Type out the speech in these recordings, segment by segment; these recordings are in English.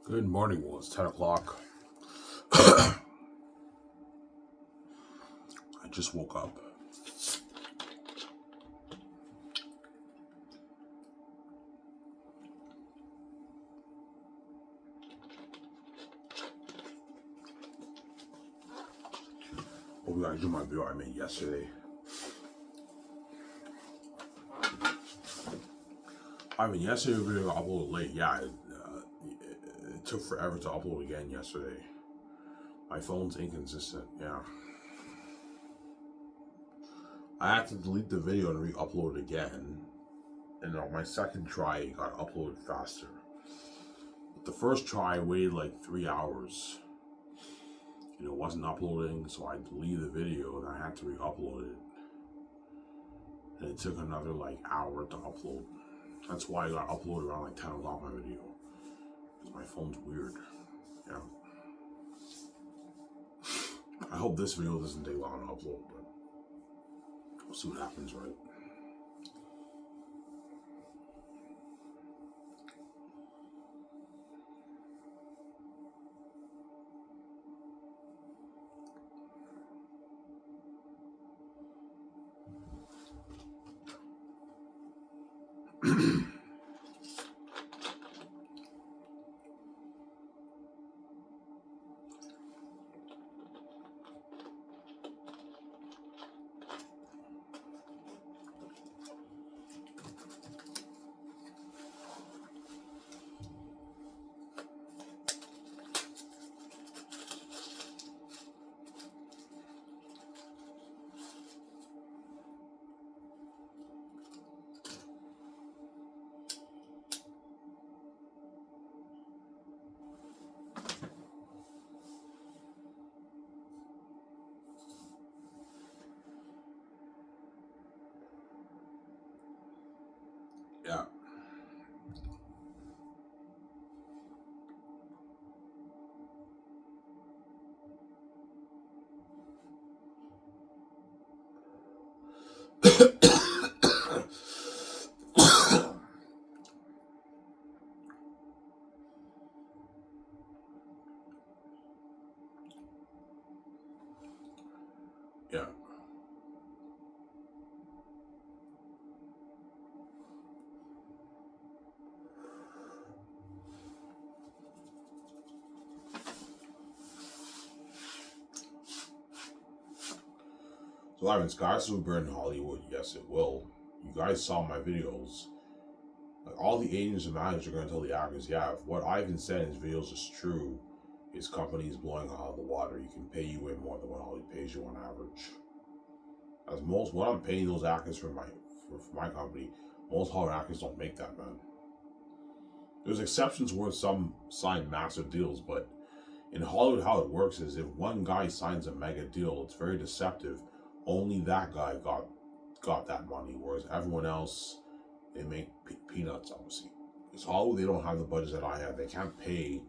Good morning. Well, it's 10 o'clock. I just woke up. Oh, we gotta do my video I made yesterday. Yesterday video I uploaded late. Yeah, it took forever to upload again yesterday. My phone's inconsistent. Yeah. I had to delete the video and re-upload it again. And on my second try, it got uploaded faster. But the first try, I waited like 3 hours. It wasn't uploading, so I deleted the video and I had to re-upload it. And it took another like hour to upload. That's why I got uploaded around like 10 o'clock my video. Because my phone's weird. Yeah. I hope this video doesn't take long to upload, but we'll see what happens, right? Yeah. Yeah. So, Xanus Brand in Hollywood, yes, it will. You guys saw my videos. Like, all the agents and managers are going to tell the actors, yeah, if what Ivan said in his videos is true, his company is blowing out of the water. He can pay you way more than what Hollywood pays you on average. As what I'm paying those actors for my company, most Hollywood actors don't make that, man. There's exceptions where some sign massive deals, but in Hollywood, how it works is if one guy signs a mega deal, it's very deceptive. Only that guy got that money, whereas everyone else, they make peanuts, obviously. Because Hollywood, they don't have the budget that I have. They can't pay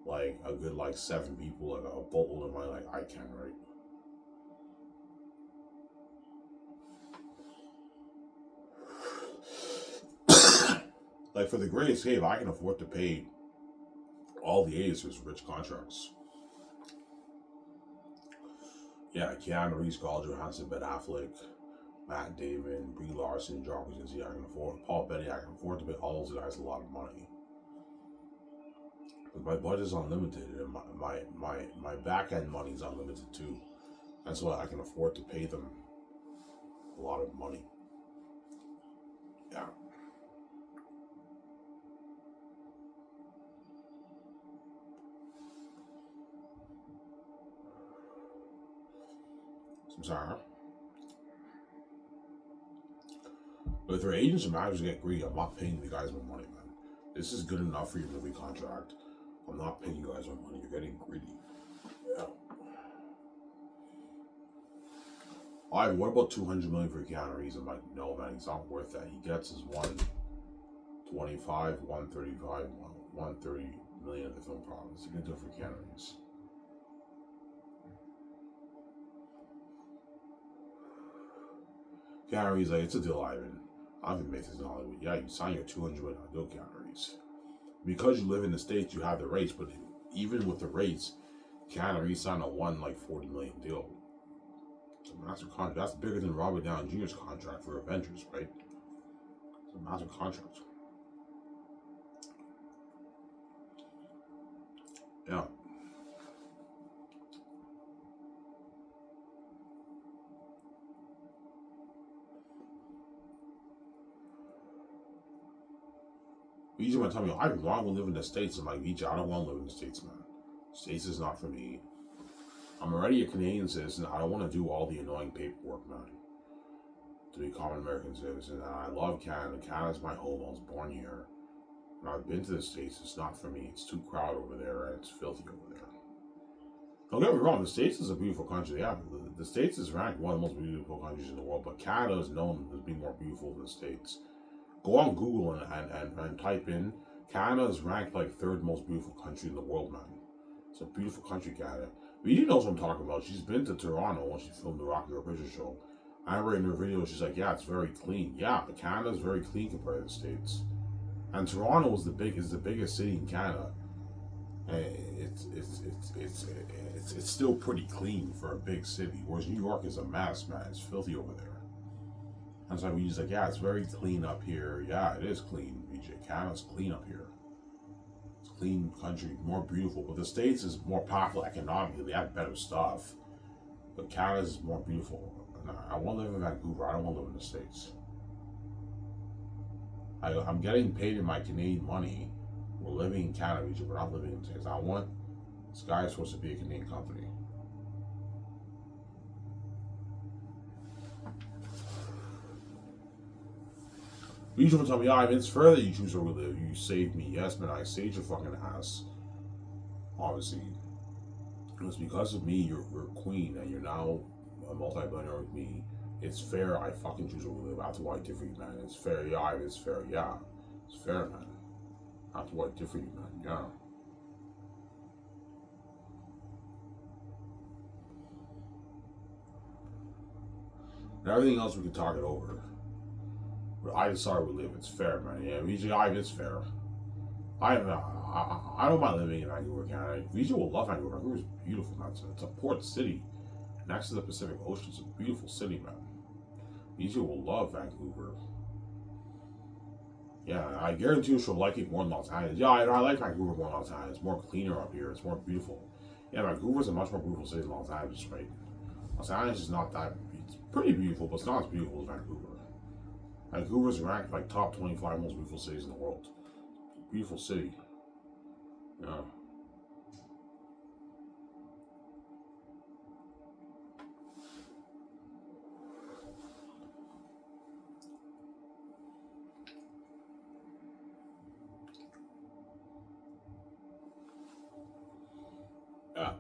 like a good like 7 people like a boatload of money like I can, right? Like for The Great Escape, I can afford to pay all the A-listers rich contracts. Yeah, Keanu Reeves, Scarlett Johansson, Ben Affleck, Matt Damon, Brie Larson, John Krasinski, I can afford. Paul Bettany, I can afford to pay all those guys a lot of money. But my budget's unlimited, and my back end money is unlimited too. That's why I can afford to pay them a lot of money. Yeah. I'm sorry. But if their agents or managers get greedy, I'm not paying you guys more money, man. This is good enough for your movie contract. I'm not paying you guys more money. You're getting greedy. Yeah. What about 200 million for Keanu Reeves? I'm like, no, man, he's not worth that. He gets his 125, 135, 130 million of the film profits. You can do it for Keanu Reeves. Keanu Reeves, like, it's a deal, Ivan. I haven't made this in Hollywood. Yeah, you sign your 200 million deal, Keanu Reeves. Because you live in the States, you have the rates, but even with the rates, Canada re-signed a like $40 million deal. It's a massive contract. That's bigger than Robert Downey Jr.'s contract for Avengers, right? It's a massive contract. Yeah. BJ want to tell me, I want to live in the States. I'm like, BJ, I don't want to live in the States, man. States is not for me. I'm already a Canadian citizen. I don't want to do all the annoying paperwork, man, to become an American citizen. And I love Canada. Canada's my home. I was born here. And I've been to the States. It's not for me. It's too crowded over there, and it's filthy over there. Don't get me wrong. The States is a beautiful country. Yeah, the States is ranked one of the most beautiful countries in the world. But Canada is known as being more beautiful than the States. Go on Google and type in Canada is ranked like third most beautiful country in the world, man. It's a beautiful country, Canada. Vijay knows what I'm talking about. She's been to Toronto when she filmed the Rocky Horror Picture Show. I remember in her video, she's like, "Yeah, it's very clean." Yeah, but Canada's very clean compared to the States. And Toronto is the biggest city in Canada. And it's still pretty clean for a big city. Whereas New York is a mess, man. It's filthy over there. And so Vijay's like, "Yeah, it's very clean up here." Yeah, it is clean, Vijay. Canada's clean up here. It's a clean country, more beautiful. But the States is more powerful economically. They have better stuff. But Canada's more beautiful. And I want to live in Vancouver. I don't want to live in the States. I'm getting paid in my Canadian money. We're living in Canada, Vijay. We're not living in the States. Sky is supposed to be a Canadian company. Vijay will tell me, "Yeah, it's fair that you choose where we live. You saved me." Yes, man, I saved your fucking ass. Obviously. It's because of me you're queen and you're now a multi-billionaire with me. It's fair I fucking choose where we live. That's why I differ you, man. It's fair, yeah, it's fair, yeah. It's fair, man. That's why I differ you, man, yeah. And everything else we can talk it over. But I decide we live. It's fair, man. Yeah, VGI is fair. I don't mind living in Vancouver, Canada. VG will love Vancouver. Vancouver is beautiful, man. It's a port city next to the Pacific Ocean. It's a beautiful city, man. VG will love Vancouver. Yeah, I guarantee you she'll like it more than Los Angeles. Yeah, I like Vancouver more than Los Angeles. It's more cleaner up here. It's more beautiful. Yeah, Vancouver's a much more beautiful city than Los Angeles, right? Los Angeles is not that. It's pretty beautiful, but it's not as beautiful as Vancouver. Vancouver's ranked like top 25 most beautiful cities in the world. Beautiful city. Yeah. Yeah.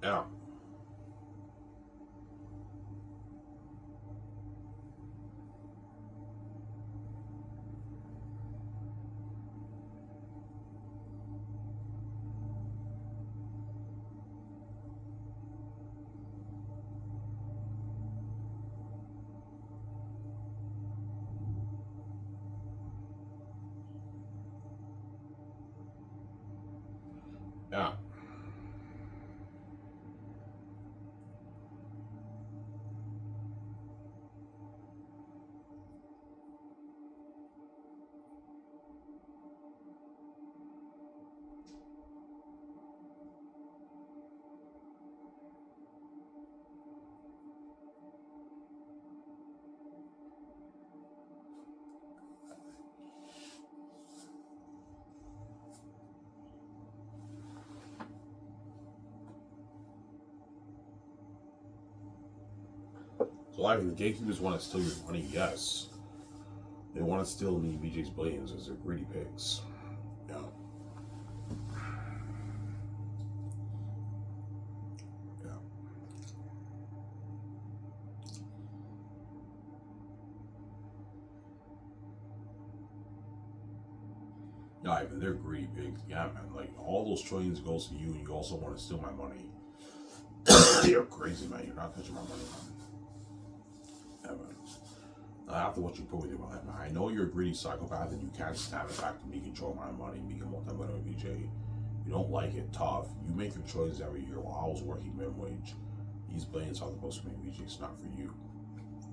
Yeah. Yeah. So like, if the gatekeepers want to steal your money, yes. They want to steal me BJ's billions because they're greedy pigs. Yeah. Yeah. Yeah, Ivan, they're greedy pigs. Yeah, man. Like, all those trillions goes to you, and you also want to steal my money. You're crazy, man. You're not touching my money, man. Yeah, man. After what you put with your life, man, I know you're a greedy psychopath and you can't stand the fact that me control my money, me can multi-millionaire VJ. You don't like it, tough. You make your choices every year while I was working minimum wage. These billions are supposed to be VJ. It's not for you.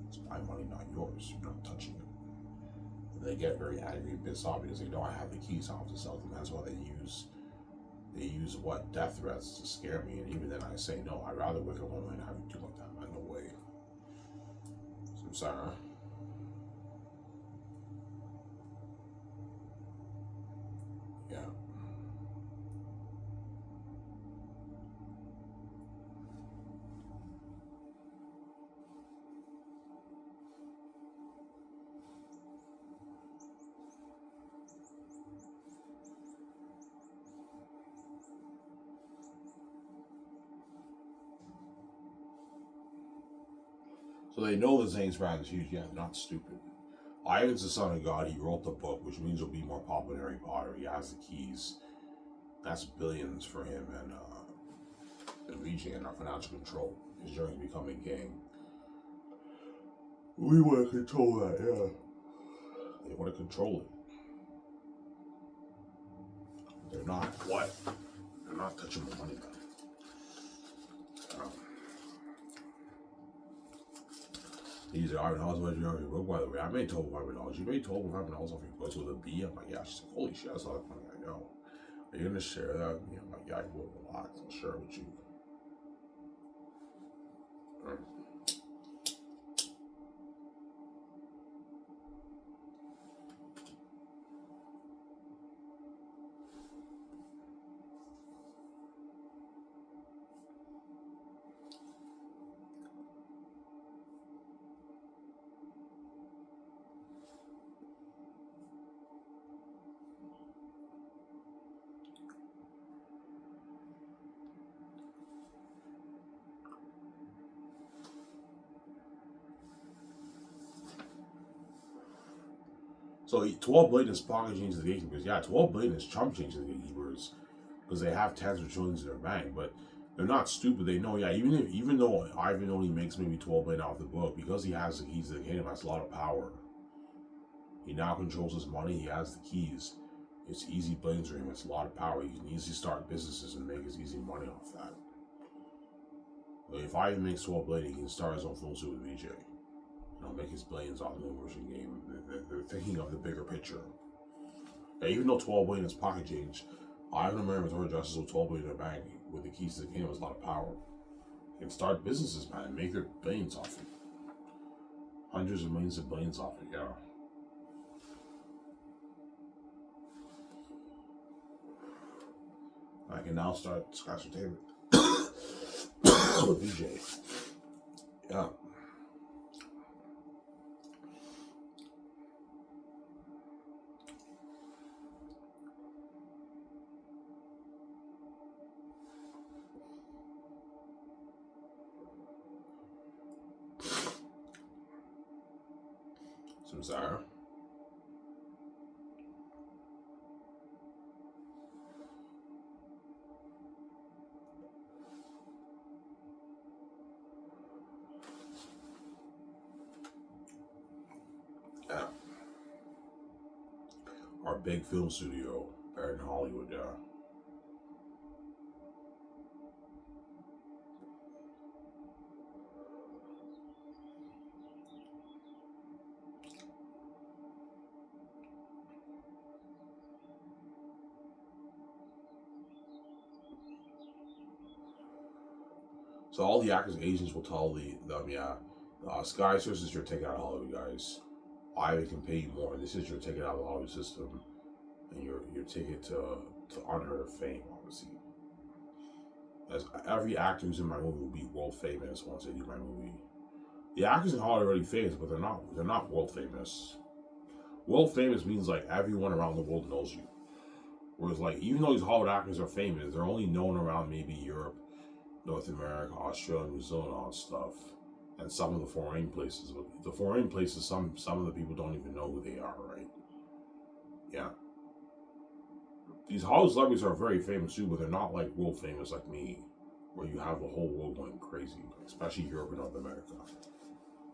It's my money, not yours. You're not touching it. And they get very angry and pissed off because they know I have the keys. I have to sell them. That's why they use what, death threats to scare me. And even then, I say no. I'd rather wake up one way and have you do like that, man. No way. So I'm sorry. Yeah. So they know the Xanus Brand is huge. Yeah, they're not stupid. Ivan's the son of God. He wrote the book, which means he'll be more popular than Harry Potter. He has the keys. That's billions for him and reaching in our financial control. His journey to becoming king. We want to control that, yeah. They want to control it. They're not what? They're not touching the money, man. These are $100 your book, by the way. I made total $500. You made total $500 off your books with a B? I'm like, yeah. She's like, holy shit, that's a lot of money. I know. Are you going to share that with me? I'm like, yeah, I will. Relax. I'll share it with you. So 12 billion is pocket change to the gatekeepers. Yeah, 12 billion is chump change to the gatekeepers because they have tens of trillions in their bank. But they're not stupid. They know. Yeah, even though Ivan only makes maybe 12 billion off the book, because he has the keys to the kingdom, that's a lot of power. He now controls his money. He has the keys. It's easy billions for him. It's a lot of power. He can easily start businesses and make his easy money off that. Like if Ivan makes 12 billion, he can start his own full suit with VJ. Make his billions off the immersion game. They're thinking of the bigger picture. Yeah, even though 12 billion is pocket change, Ivan American's Order Justice with 12 billion in their bank with the keys to the kingdom has a lot of power. They can start businesses, man, and make their billions off it. Hundreds of millions of billions off it, yeah. I can now start Scratch Entertainment with VJ. Yeah. Samsara. Yeah. Our big film studio in Hollywood, yeah. So all the actors and agents will tell them, yeah, Sky, this is your ticket out of Hollywood, guys. I can pay you more. This is your ticket out of the Hollywood system, and your ticket to unheard of fame, obviously. As every actor who's in my movie will be world famous once they do my movie. The actors in Hollywood are already famous, but they're not. They're not world famous. World famous means like everyone around the world knows you. Whereas like even though these Hollywood actors are famous, they're only known around maybe Europe, North America, Australia, New Zealand, all that stuff, and some of the foreign places. But the foreign places, some of the people don't even know who they are, right? Yeah. These Hollywood celebrities are very famous too, but they're not like world famous like me, where you have the whole world going crazy, especially Europe and North America.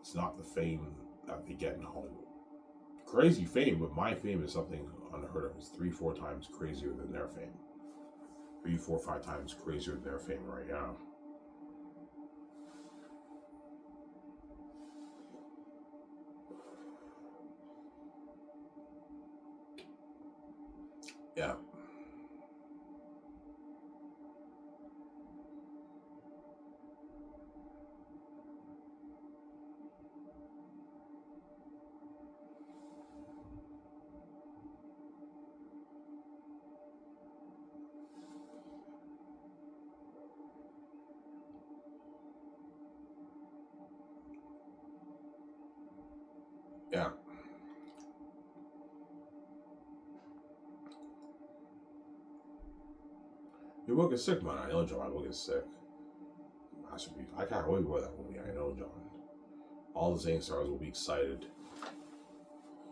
It's not the fame that they get in Hollywood. Crazy fame, but my fame is something unheard of. It's 3-4 times crazier than their fame. 3-4-5 times crazier than their fame right now. Yeah. Yeah. Your book is sick, man. I know, John. My book is sick. Masterpiece. I can't wait for that movie. I know, John. All the Zane stars will be excited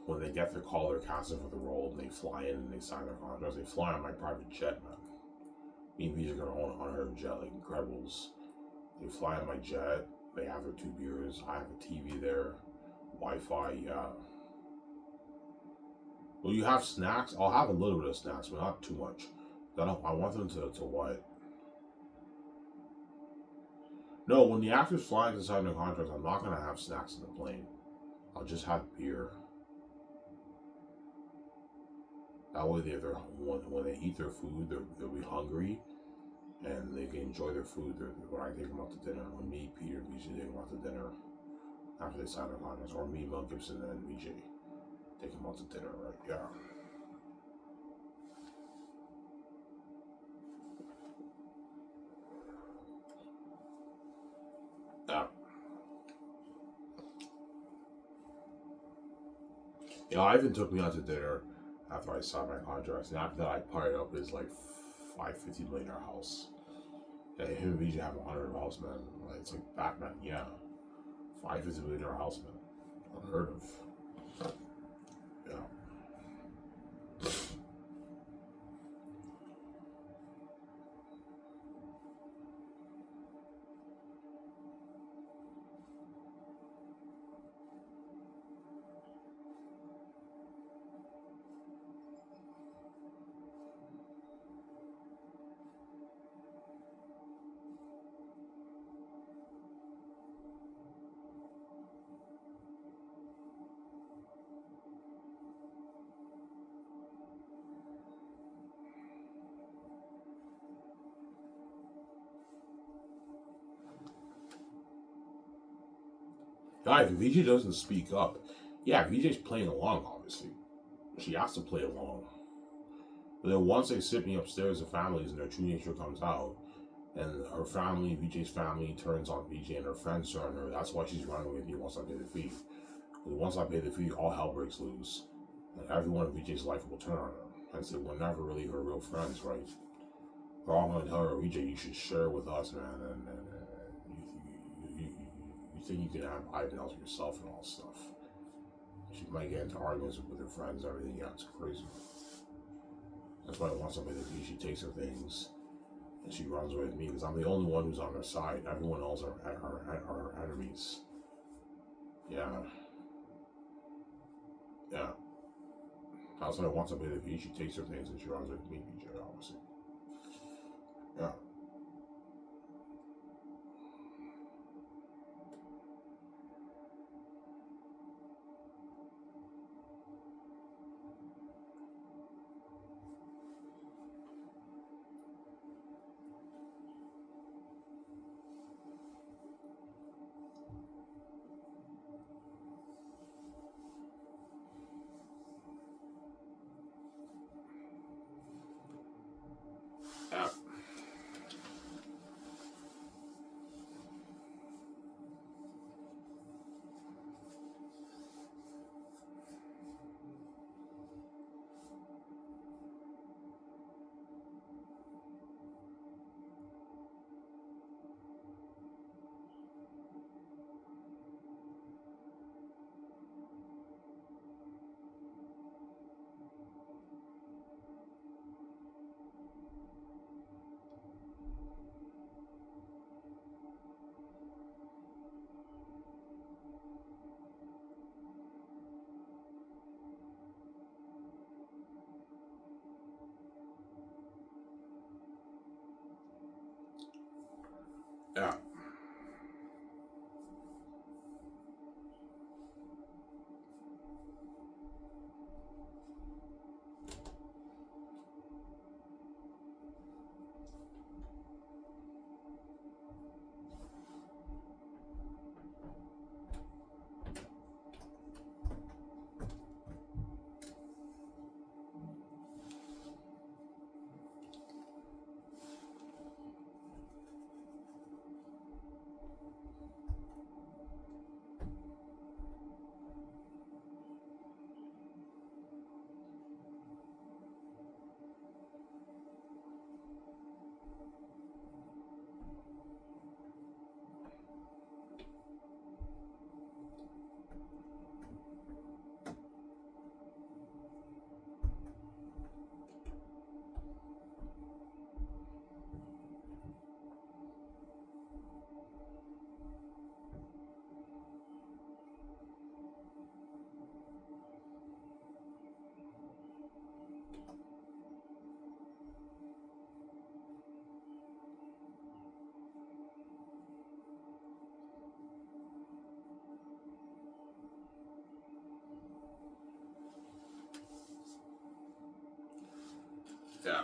when they get their call, they're casted for the role, and they fly in and they sign their contracts. They fly on my private jet, man. Me and V's are gonna own a unheard jet, like Incredibles. They fly on my jet. They have their 2 beers. I have a TV there, Wi-Fi. Yeah. Will you have snacks? I'll have a little bit of snacks, but not too much. I want them to what? No, when the actors fly to sign their contracts, I'm not gonna have snacks in the plane. I'll just have beer. That way, when they eat their food, they'll be hungry, and they can enjoy their food. When I take them out to dinner, when me, Peter, and VJ take them out to dinner after they sign their contracts, or me, Mel Gibson, and VJ take them out to dinner, right? Yeah. Yeah. Yeah, Ivan took me out to dinner after I signed my contracts, and after that, I partied up his like $550 million house. Yeah, him and VJ have $100 house, man. Like, it's like Batman, yeah. $550 million house, man. Unheard of. Yeah. Guys, if VJ doesn't speak up, yeah, VJ's playing along, obviously. She has to play along. But then once they sit me upstairs, the families, and their true nature comes out, and her family, VJ's family, turns on VJ, and her friends turn on her, that's why she's running with me once I pay the fee. Because once I pay the fee, all hell breaks loose. And everyone in VJ's life will turn on her. And say, we're never really her real friends, right? We're all going to tell her, VJ, you should share with us, man, and you think you can have Ivan else yourself and all stuff. She might get into arguments with her friends and everything. Yeah, it's crazy. That's why once I pay the fee, she takes her things and she runs with me because I'm the only one who's on her side. Everyone else are enemies. Yeah. Yeah. That's why once I pay the fee, she takes her things and she runs with me, BJ, obviously. Yeah. Yeah. Yeah.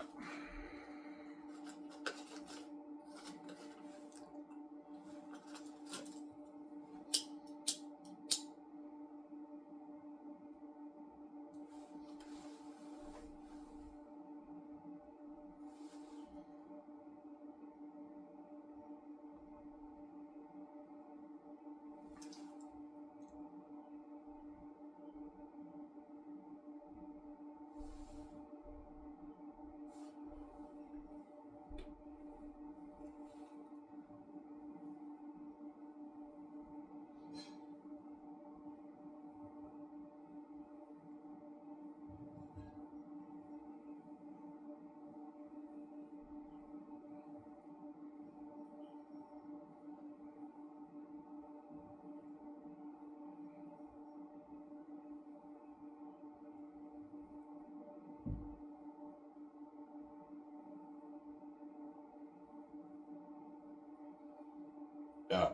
Yeah.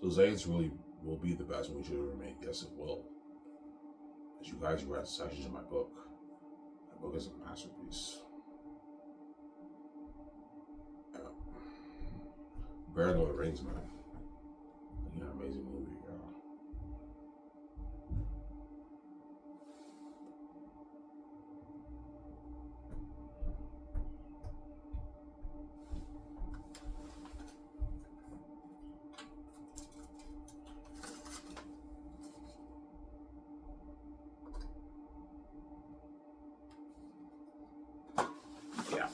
So Zane's really will be the best movie should ever made. Yes, it will. As you guys read sections of my book is a masterpiece. Yeah. Better than the Rings, man. Yeah, amazing movie. Yeah. Yeah.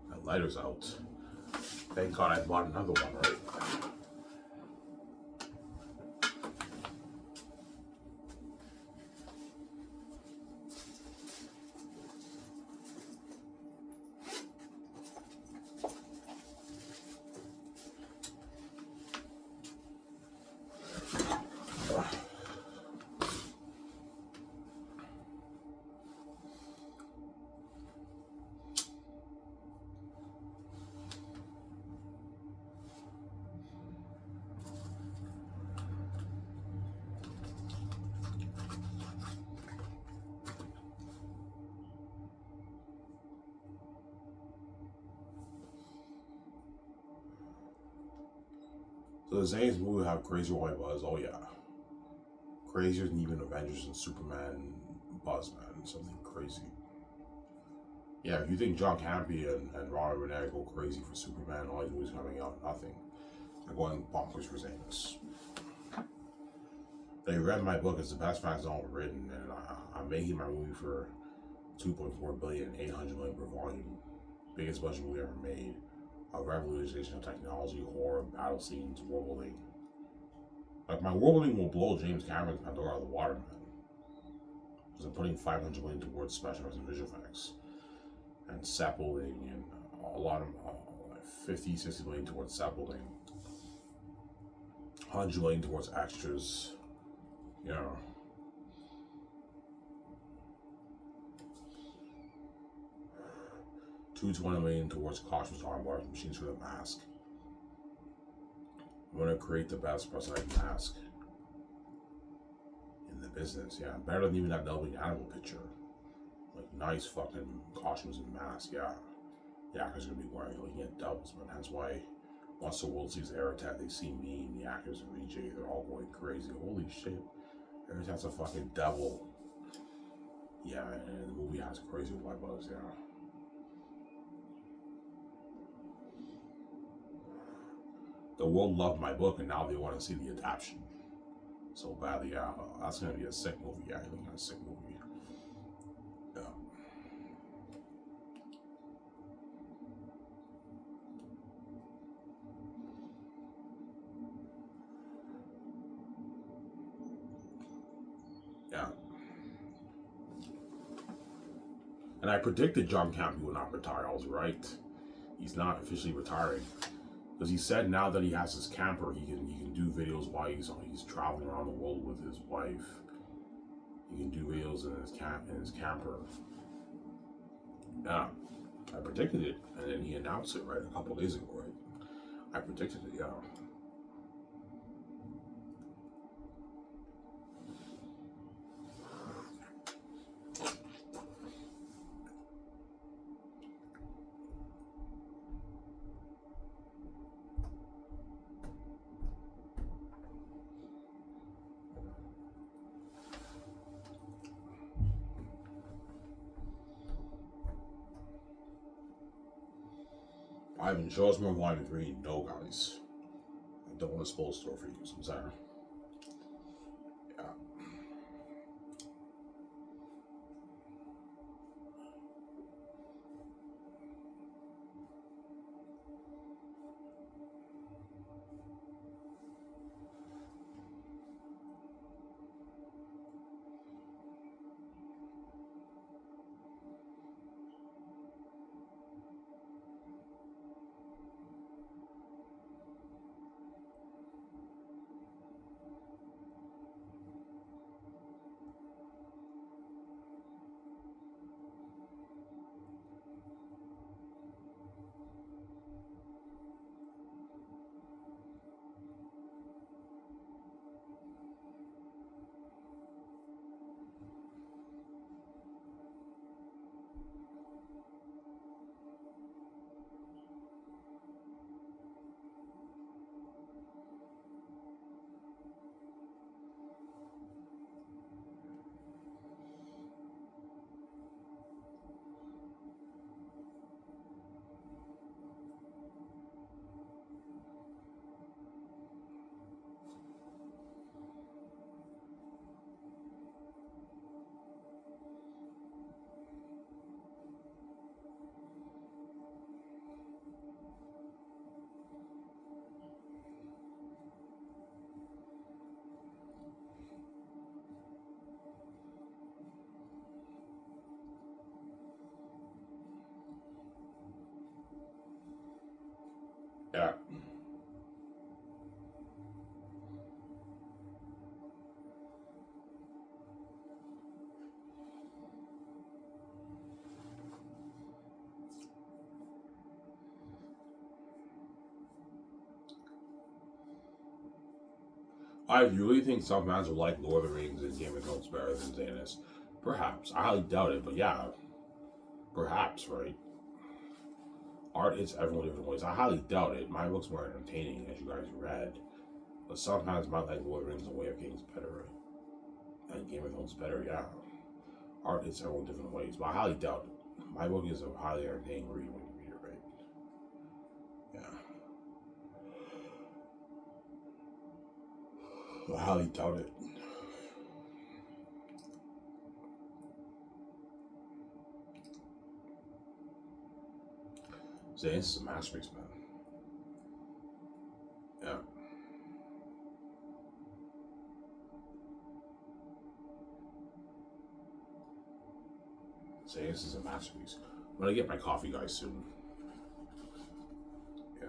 That lighter's out. Thank God I bought another one, right? So the Zane's movie have crazy white buzz. Oh yeah. Crazier than even Avengers and Superman buzz, man. Something crazy. Yeah, if you think John Campy and Robert Burnett go crazy for Superman, all these movies coming out, nothing. They're going bonkers for Xanus. They read my book. It's the best fantasy novel written, and I'm making my movie for 2.4 billion, 800 million per volume. Biggest budget movie ever made. A revolutionization of technology, horror, battle scenes, world building. Like, my world building will blow James Cameron's Pandora out of the water, man. Because I'm putting 500 million towards special effects and visual effects. And set building, and a lot of, like 50, 60 million towards set building. 100 million towards extras. You know. $220 million towards costumes, armor, machines for the mask. I'm gonna create the best prosthetic mask in the business. Yeah, better than even that Delving Animal picture. Like, nice fucking costumes and masks. Yeah, the actors are gonna be wearing, looking at doubles, man. That's why once the world sees Aerotat, they see me and the actors and VJ. They're all going crazy. Holy shit, Aerotat's a fucking devil. Yeah, and the movie has crazy white bugs. Yeah. The world loved my book, and now they want to see the adaptation so badly. Yeah, that's gonna be a sick movie. Yeah, I think that's a sick movie. Yeah. Yeah. And I predicted John Campbell would not retire. I was right. He's not officially retiring because he said now that he has his camper, he can do videos while he's traveling around the world with his wife. He can do videos in his camper. Yeah, I predicted it, and then he announced it right a couple days ago. Right, I predicted it. Yeah. Ivan, show us more Volume 3. No, guys. I don't want to spoil the story for you. I'm sorry. Yeah. Yeah. I really think some fans will like Lord of the Rings and Game of Thrones better than Xanus. Perhaps. I highly doubt it, but yeah. Perhaps, right? Art is everyone different ways. I highly doubt it. My book's more entertaining, as you guys read. But sometimes might like Lord of the Rings and Way of Kings better, right? And Game of Thrones better, yeah. Art is everyone different ways, but I highly doubt it. My book is a highly entertaining read when you read it, right? Yeah. I highly doubt it. Xanus is a masterpiece, man. Yeah. Xanus is a masterpiece. I'm gonna get my coffee, guys, soon. Yeah.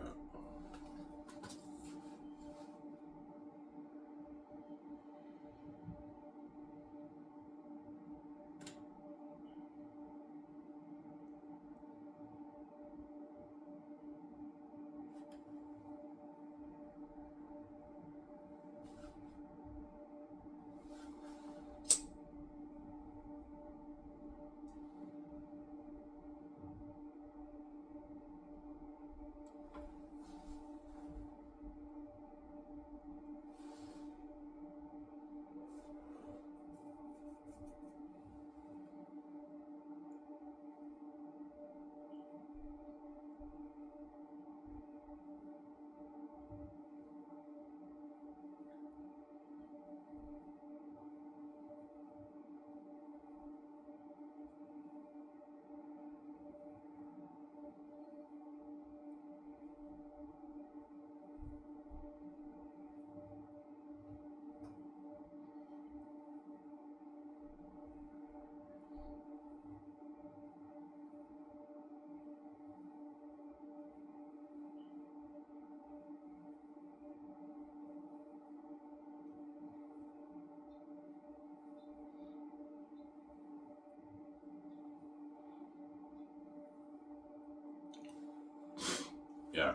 Yeah.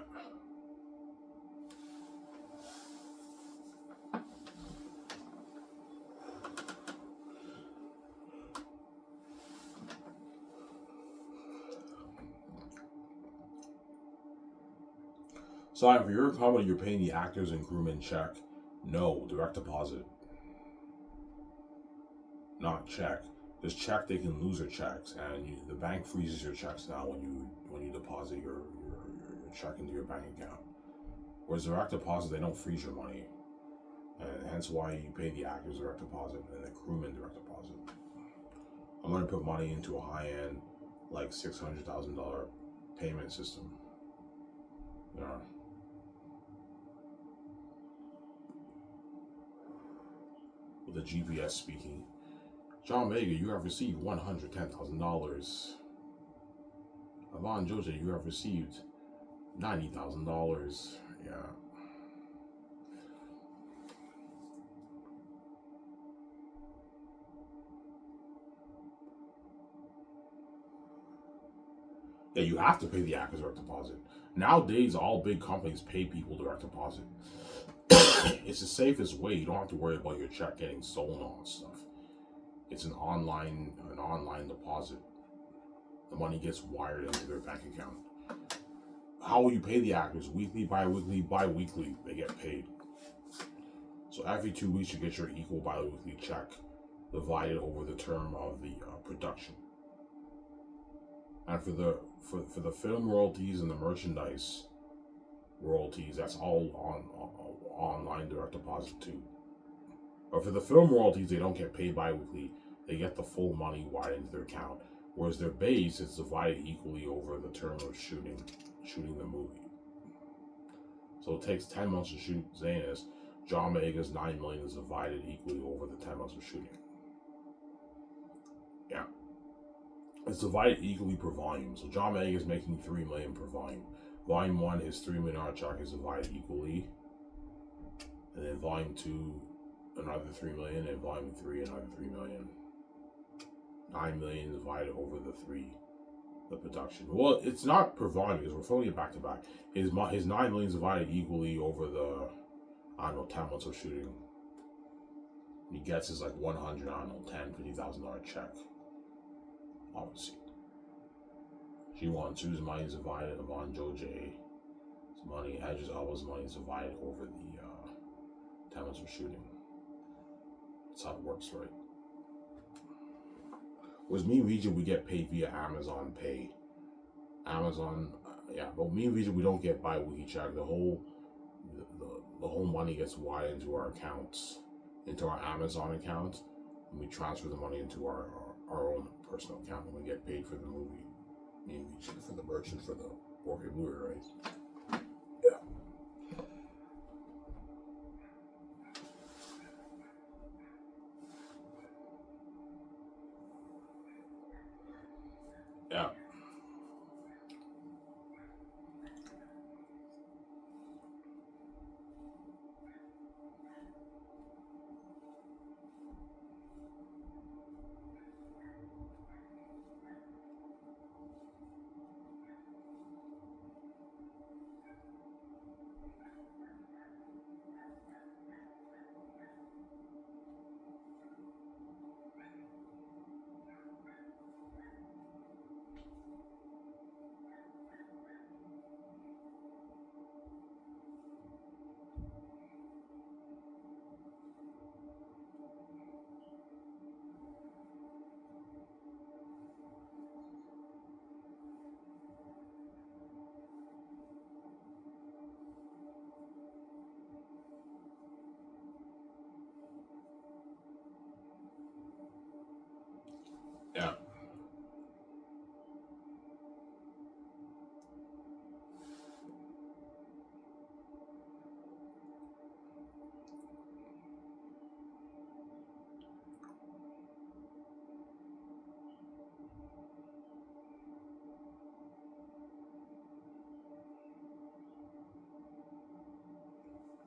So if you're a company, you're paying the actors and crewmen check. No, direct deposit. Not check. Just check. They can lose their checks, and the bank freezes your checks now when you deposit your check into your bank account. Whereas direct deposit, they don't freeze your money, and hence why you pay the actors direct deposit and the crewmen direct deposit. I'm gonna put money into a high end, like $600,000 payment system. Yeah. With the GPS speaking. John Vega, you have received $110,000. Yvonne Joja, you have received $90,000. Yeah. Yeah, you have to pay the actors direct deposit. Nowadays, all big companies pay people direct deposit. It's the safest way. You don't have to worry about your check getting stolen and all that stuff. It's an online deposit. The money gets wired into their bank account. How will you pay the actors? Weekly, bi-weekly, they get paid. So every 2 weeks you get your equal bi-weekly check divided over the term of the production. And for the film royalties and the merchandise royalties, that's all on online direct deposit too. But for the film royalties, they don't get paid bi-weekly. They get the full money wired into their account. Whereas their base is divided equally over the term of shooting the movie. So it takes 10 months to shoot Xanus. John Boyega's $9 million is divided equally over the 10 months of shooting. Yeah. It's divided equally per volume. So John Boyega is making $3 million per volume. Volume 1, his $3 million check is divided equally. And then volume 2, another $3 million, and volume 3, another $3 million. $9 million divided over the production. Well, it's not per volume because we're filming it back to back. His $9 million is divided equally over the 10 months of shooting. He gets his like $110,000-$50,000 check. Obviously. G1-2's money is divided upon Joe J's money. Edge's Elbow's money is divided over the 10 months of shooting. That's how it works, right? Whereas me and Region, we get paid via Amazon Pay. But me and Region, we don't get bi-weekly check. The whole money gets wired into our accounts, into our Amazon account, and we transfer the money into our own personal account, and we get paid for the movie. Me and Region for the merchant for the 4K Blu-ray, right? Yeah. Yeah. Yeah.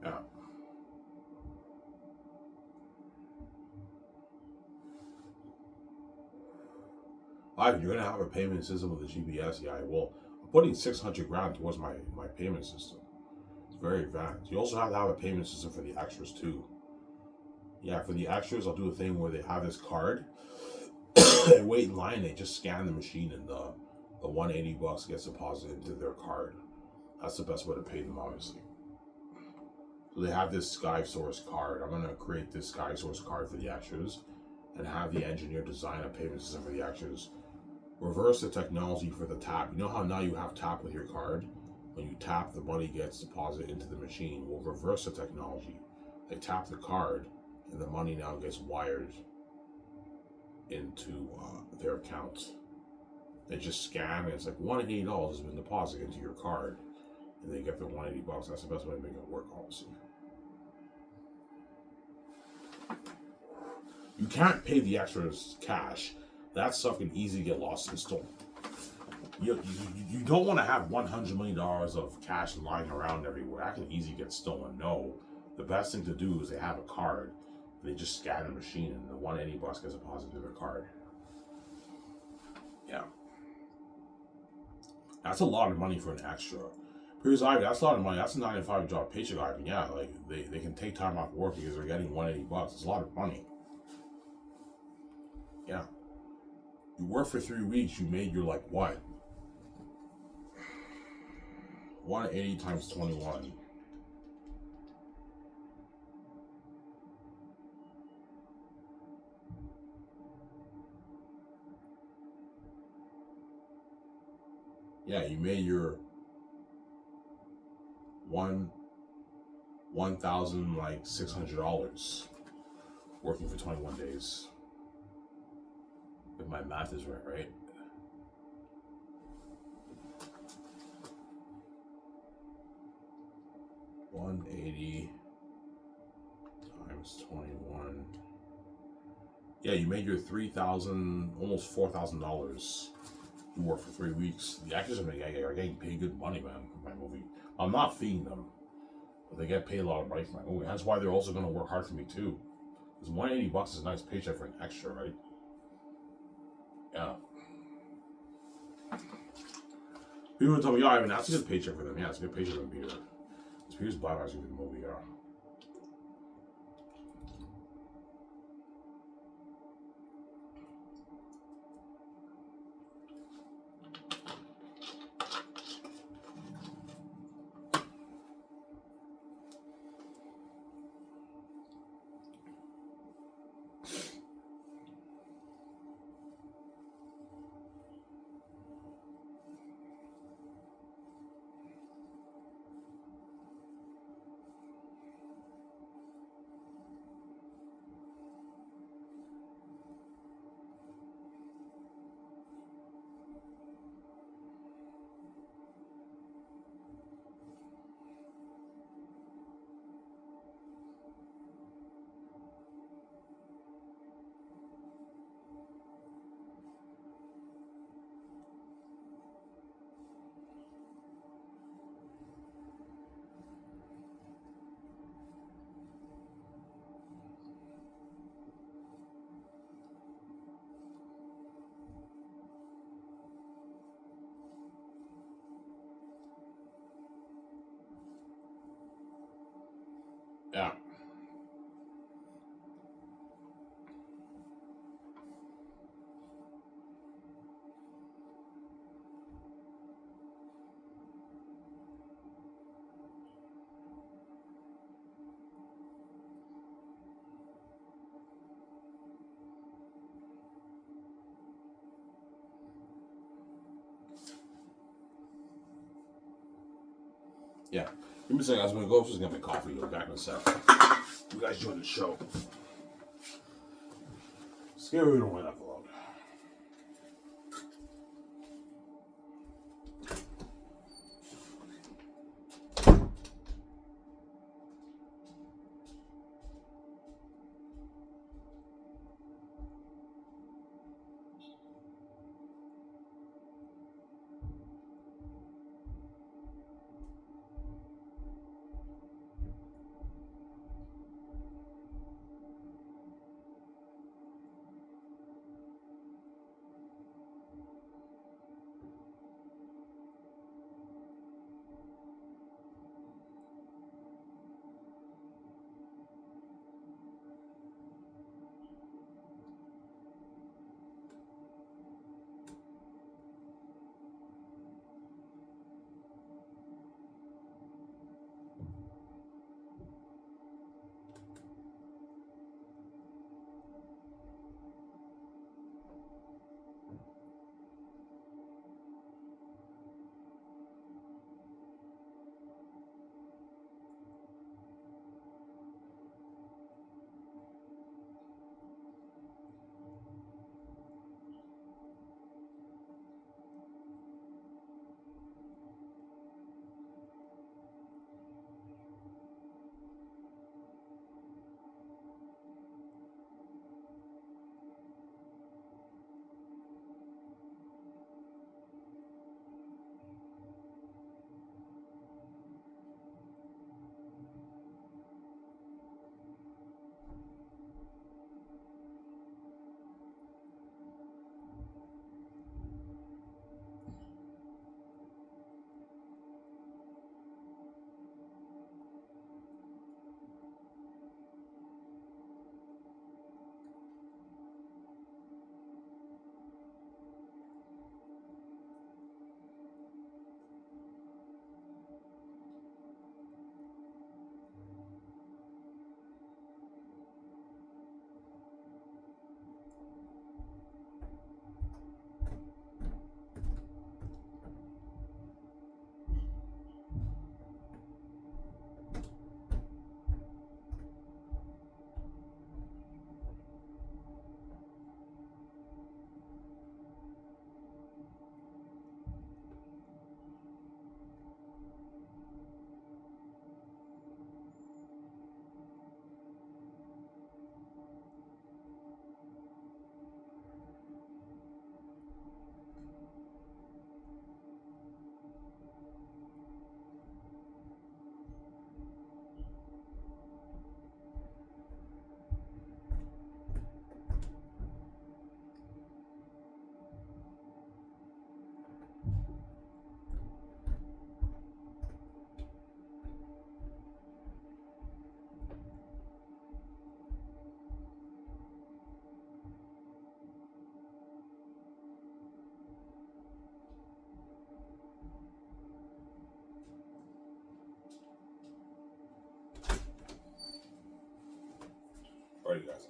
Yeah. If you're gonna have a payment system with the GPS, yeah, I will. putting 600 grand towards my payment system. It's very advanced. You also have to have a payment system for the extras too. Yeah, for the extras, I'll do a thing where they have this card. They wait in line. They just scan the machine, and the $180 gets deposited into their card. That's the best way to pay them, obviously. So they have this SkySource card. I'm gonna create this SkySource card for the extras, and have the engineer design a payment system for the extras. Reverse the technology for the tap. You know how now you have tap with your card? When you tap, the money gets deposited into the machine. We'll reverse the technology. They tap the card, and the money now gets wired into their account. They just scan, and it's like $180 has been deposited into your card, and they get their $180. That's the best way to make it work, obviously. You can't pay the extras cash. That stuff can easily get lost and stolen. You don't want to have $100 million of cash lying around everywhere. That can easily get stolen. No. The best thing to do is they have a card. They just scan the machine, and the $180 gets deposited to their card. Yeah. That's a lot of money for an extra. Here's Ivan, that's a lot of money. That's a 9-to-5 job paycheck, Ivan. Yeah, like they can take time off work because they're getting $180. It's a lot of money. Yeah. You work for 3 weeks, you made your, like, what? 180 times 21. Yeah, you made your $1,600 working for 21 days. If my math is right? 180 times 21. Yeah, you made your $3,000, almost $4,000. You work for 3 weeks. The actors are getting paid good money, man, for my movie. I'm not feeding them, but they get paid a lot of money for my movie. That's why they're also going to work hard for me too. Because $180 is a nice paycheck for an extra, right? Yeah. People tell me, "Yeah, I mean, that's a good paycheck for them." Yeah, it's a good paycheck for Peter. This Peter's Black actually a good movie, yeah. Yeah. Yeah. Give me a second, guys. I'm going to go upstairs and get my coffee. I'll be back in a sec. You guys join the show. Scary we don't win that for long.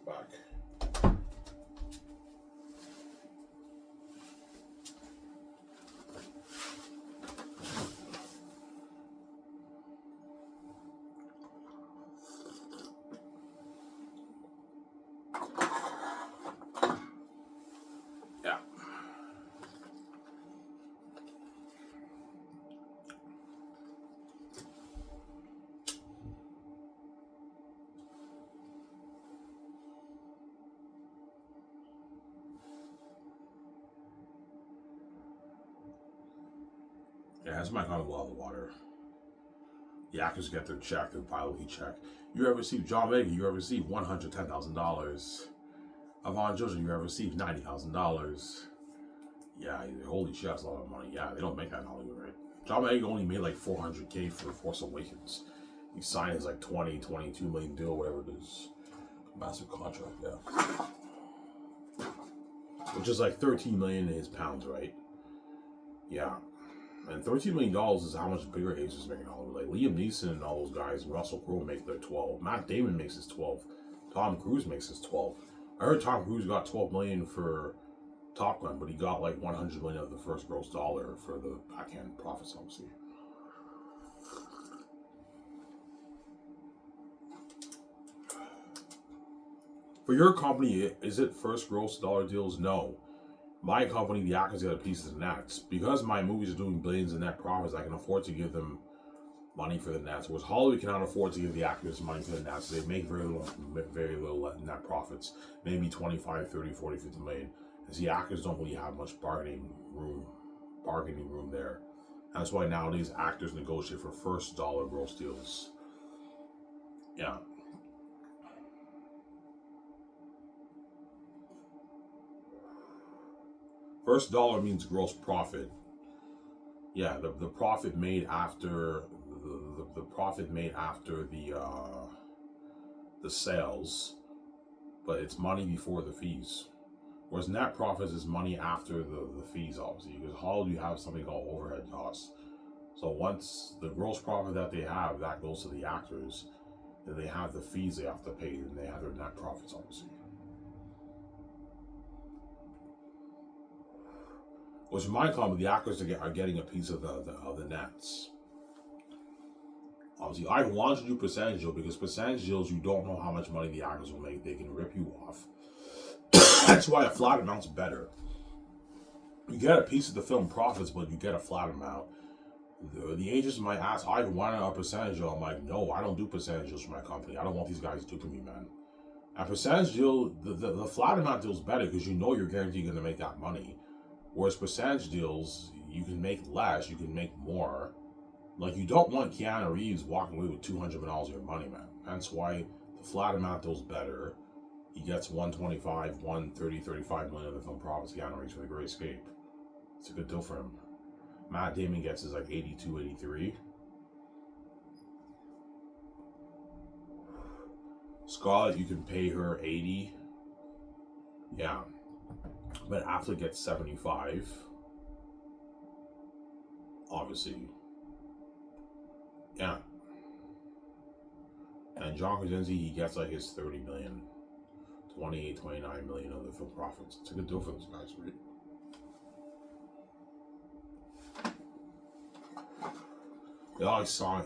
back. Yeah. Yeah, that's my kind of well of the water. The actors get their check, their bi-weekly check. You ever receive John Vega? You ever receive $110,000? Avon Joseph, you ever receive $90,000? Yeah, holy shit, that's a lot of money. Yeah, they don't make that in Hollywood, right? John Vega only made like $400K for Force Awakens. He signed his like 22 million deal, whatever it is. Massive contract, yeah. Which is like 13 million in his pounds, right? Yeah. And $13 million is how much bigger Ace is making Hollywood. Like Liam Neeson and all those guys, Russell Crowe make their 12. Matt Damon makes his 12. Tom Cruise makes his 12. I heard Tom Cruise got 12 million for Top Gun, but he got like 100 million of the first gross dollar for the backhand profits, obviously. For your company, is it first gross dollar deals? No. My company, the actors, get a piece of the nets. Because my movies are doing billions in net profits, I can afford to give them money for the nets. Whereas Hollywood cannot afford to give the actors money for the nets. They make very little net profits. Maybe 25, 30, 40, 50 million. As the actors don't really have much bargaining room there. That's why nowadays actors negotiate for first dollar gross deals. Yeah. First dollar means gross profit. Yeah, the profit made after the profit made after the sales, but it's money before the fees. Whereas net profits is money after the fees, obviously, because Hollywood you have something called overhead costs. So once the gross profit that they have, that goes to the actors, then they have the fees they have to pay, and they have their net profits, obviously. Which in my company, the actors are getting a piece of the nets. Obviously, I want to do percentage deals because percentage deals, you don't know how much money the actors will make. They can rip you off. That's why a flat amount's better. You get a piece of the film profits, but you get a flat amount. The agents might ask, I want a percentage deal. I'm like, no, I don't do percentage deals for my company. I don't want these guys duping me, man. A percentage deal, the flat amount deal is better because you know you're guaranteed going to make that money. Whereas percentage deals, you can make less, you can make more. Like, you don't want Keanu Reeves walking away with $200 million of your money, man. That's why the flat amount deal's better. He gets 125, 130, 35 million of the film profits, Keanu Reeves, for The Great Escape. It's a good deal for him. Matt Damon gets his like 82, 83. Scarlett, you can pay her 80. Yeah. But Affleck gets 75. Obviously. Yeah. And John Krasinski, he gets like his 30 million. 28, 29 million of the film profits. It's a good deal for those guys, right?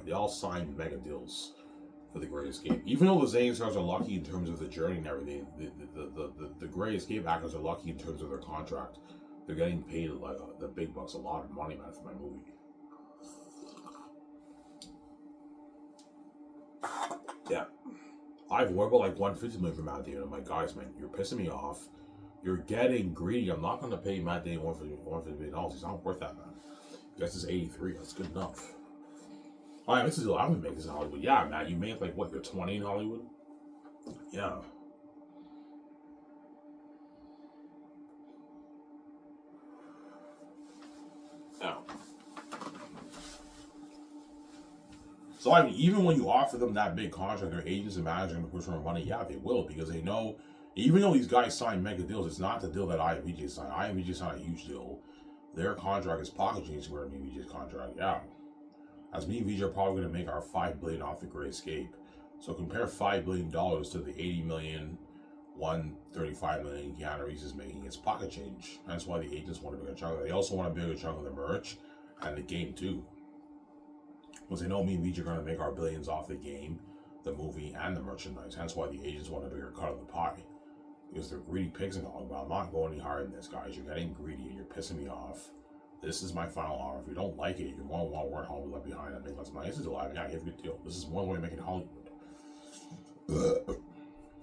They all signed mega deals for The Great Escape. Even though the Zane stars are lucky in terms of the journey and everything, the Great Escape actors are lucky in terms of their contract. They're getting paid like the big bucks, a lot of money, man, for my movie. Yeah. I've worked about like 150 million for Matt Damon. I'm like, guys, man, you're pissing me off. You're getting greedy. I'm not going to pay Matt Damon $150 million. He's not worth that, man. That's his 83. That's good enough. All right, this is I'm gonna make this in Hollywood. Yeah, Matt, you made like what? You're 20 in Hollywood. Yeah. Yeah. So I mean, even when you offer them that big contract, their agents and managers are gonna push more money. Yeah, they will because they know. Even though these guys sign mega deals, it's not the deal that IMVJ signed. IMVJ signed a huge deal. Their contract is pocket change compared to IMVJ's contract. Yeah. As me and VJ are probably going to make our $5 billion off The Great Escape. So compare $5 billion to the 80 million $135 million Keanu Reeves is making his pocket change. That's why the agents want a bigger chunk. They also want a bigger chunk of the merch and the game too. Because they know me and VJ are going to make our billions off the game, the movie, and the merchandise. Hence why the agents want a bigger cut of the pie. Because they're greedy pigs and all. But I'm not going any higher than this, guys. You're getting greedy and you're pissing me off. This is my final offer. If you don't like it, you're more than welcome to Hollywood left behind and make less money. This is alive. Yeah, you have a good deal. This is one way of making Hollywood.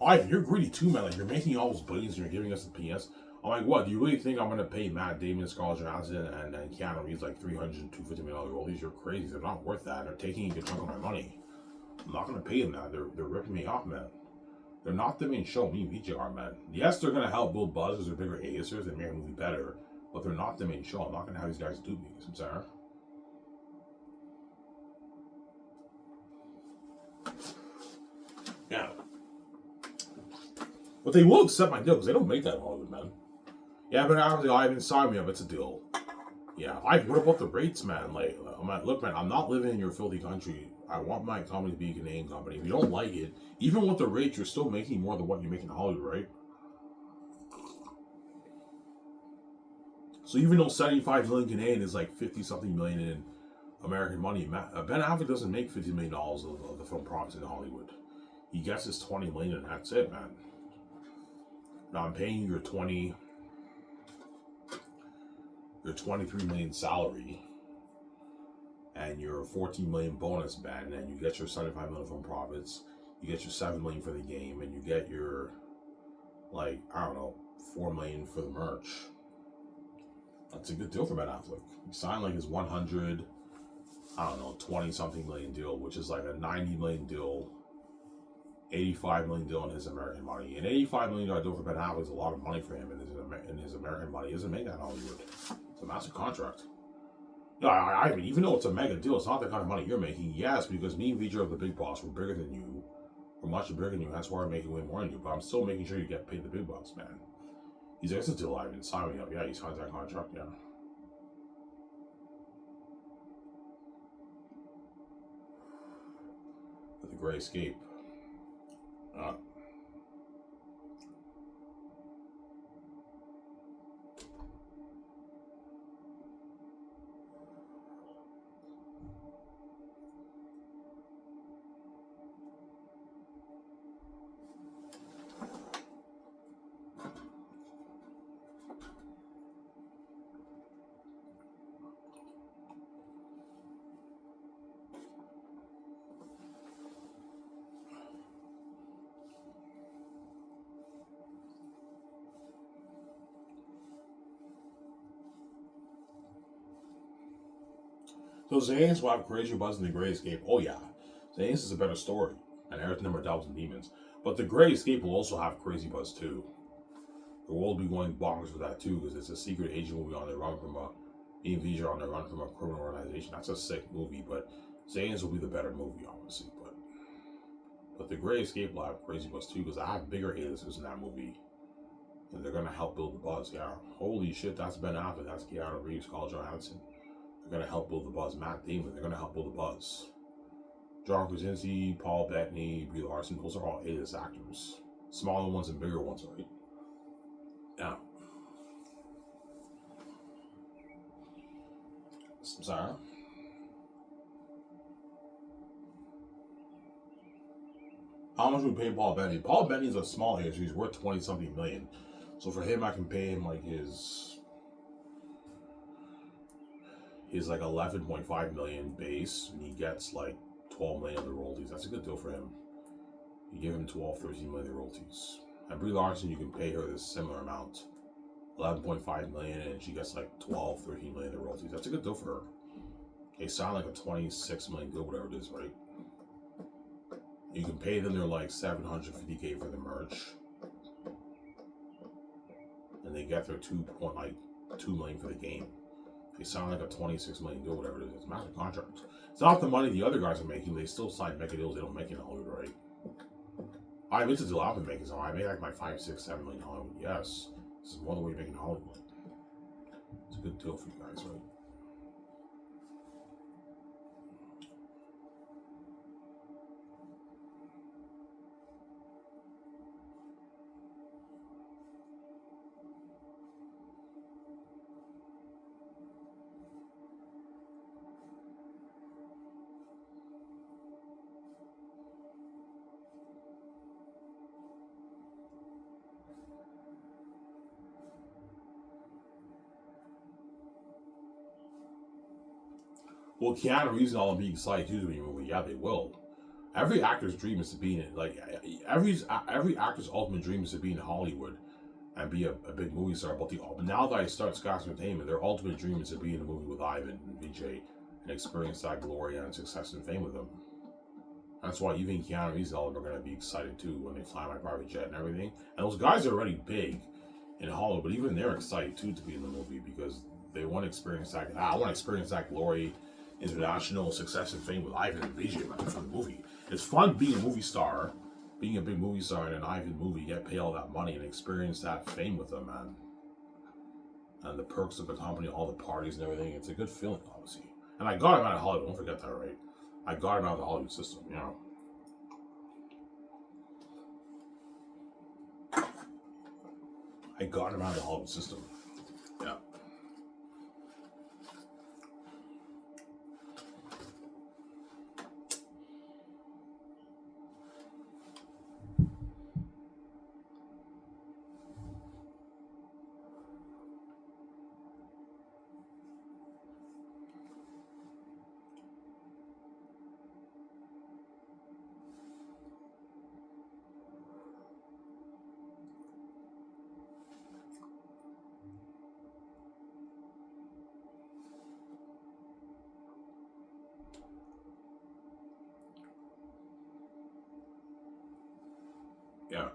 Ivan, you're greedy too, man. Like, you're making all those billions and you're giving us the PS. I'm like, what? Do you really think I'm going to pay Matt Damon, Scarlett Johansson, and Keanu Reeves like $300, $250 million royalties? You're crazy. They're not worth that. They're taking a good chunk of my money. I'm not going to pay them that. They're ripping me off, man. They're not the main show. Me and VJ are, man. Yes, they're going to help build buzz because they're bigger A-listers and make a movie better. But they're not the main show. I'm not going to have these guys do me. I'm sorry. Yeah. But they will accept my deal because they don't make that in Hollywood, man. Yeah, but obviously, Ivan, sign me up. It's a deal. Yeah, Ivan, what about the rates, man? Like, look, man, I'm not living in your filthy country. I want my company to be a Canadian company. If you don't like it, even with the rates, you're still making more than what you make in Hollywood, right? So even though 75 million Canadian is like 50-something million in American money, Ben Affleck doesn't make $50 million of the film profits in Hollywood. He gets his 20 million and that's it, man. Now I'm paying you your 23 million salary and your 14 million bonus, Ben, and you get your 75 million from profits, you get your 7 million for the game, and you get your, like, I don't know, 4 million for the merch. That's a good deal for Ben Affleck. He signed like his 100, I don't know, 20-something million deal, which is like a 90 million deal, 85 million deal in his American money. An $85 million deal for Ben Affleck is a lot of money for him in his American money. He doesn't make that in Hollywood. It's a massive contract. Yeah, I mean, even though it's a mega deal, it's not the kind of money you're making. Yes, because me and VJ are the big boss. We're bigger than you. We're much bigger than you. That's why we're making way more than you. But I'm still making sure you get paid the big bucks, man. He's like, it's a deal, Ivan. Sign me up. Yeah, he signs that contract. Yeah. With the Gray Escape. So Xanus will have crazy buzz in the Gray Escape. Oh yeah, Xanus is a better story, and Earth Number Devils and Demons. But the Gray Escape will also have crazy buzz too. The world will be going bonkers for that too, because it's a secret agent movie on the run from on the run from a criminal organization. That's a sick movie, but Xanus will be the better movie, obviously. But the Gray Escape will have crazy buzz too, because I have bigger A-listers in that movie, and they're gonna help build the buzz. Yeah, holy shit, that's Ben Affleck, that's Keanu Reeves, Scarlett Johansson. They're going to help build the buzz. Matt Damon, they're going to help build the buzz. John Krasinski, Paul Bettany, Brie Larson, those are all A-list actors. Smaller ones and bigger ones, right? Yeah. Sorry? How much would we pay Paul Bettany? Paul Bettany's a small A-list, he's worth 20-something million. So for him, I can pay him like his like 11.5 million base, and he gets like 12 million of the royalties. That's a good deal for him. You give him 12, 13 million of the royalties. And Brie Larson, you can pay her this similar amount, 11.5 million, and she gets like 12, 13 million of the royalties. That's a good deal for her. They sound like a 26 million deal, whatever it is, right? You can pay them their like 750K for the merch, and they get their 2 million for the game. They sound like a 26 million deal, whatever it is. It's a massive contract. It's not the money the other guys are making. They still sign mega deals they don't make in Hollywood, right? It's a deal I've been making, so I made like my 5, 6, 7 million in Hollywood. Yes. This is more than what you make in Hollywood. It's a good deal for you guys, right? Will Keanu Reeves and all them be excited too to be in a movie? Yeah, they will. Every actor's dream is to be in it. Like every actor's ultimate dream is to be in Hollywood and be a big movie star. But now that I start Scott's Entertainment, their ultimate dream is to be in a movie with Ivan and VJ and experience that glory and success and fame with them. That's why even Keanu Reeves and all of them are going to be excited too when they fly my private jet and everything. And those guys are already big in Hollywood, but even they're excited too to be in the movie because they want to experience that. I want to experience that glory, international success and fame with Ivan and VJ man, for the movie. It's fun being a movie star, being a big movie star in an Ivan movie, get paid all that money and experience that fame with them, man. And the perks of the company, all the parties and everything. It's a good feeling, obviously. And I got him out of Hollywood. Don't forget that, right? I got him out of the Hollywood system, you know. I got him out of the Hollywood system. Yeah. Yeah.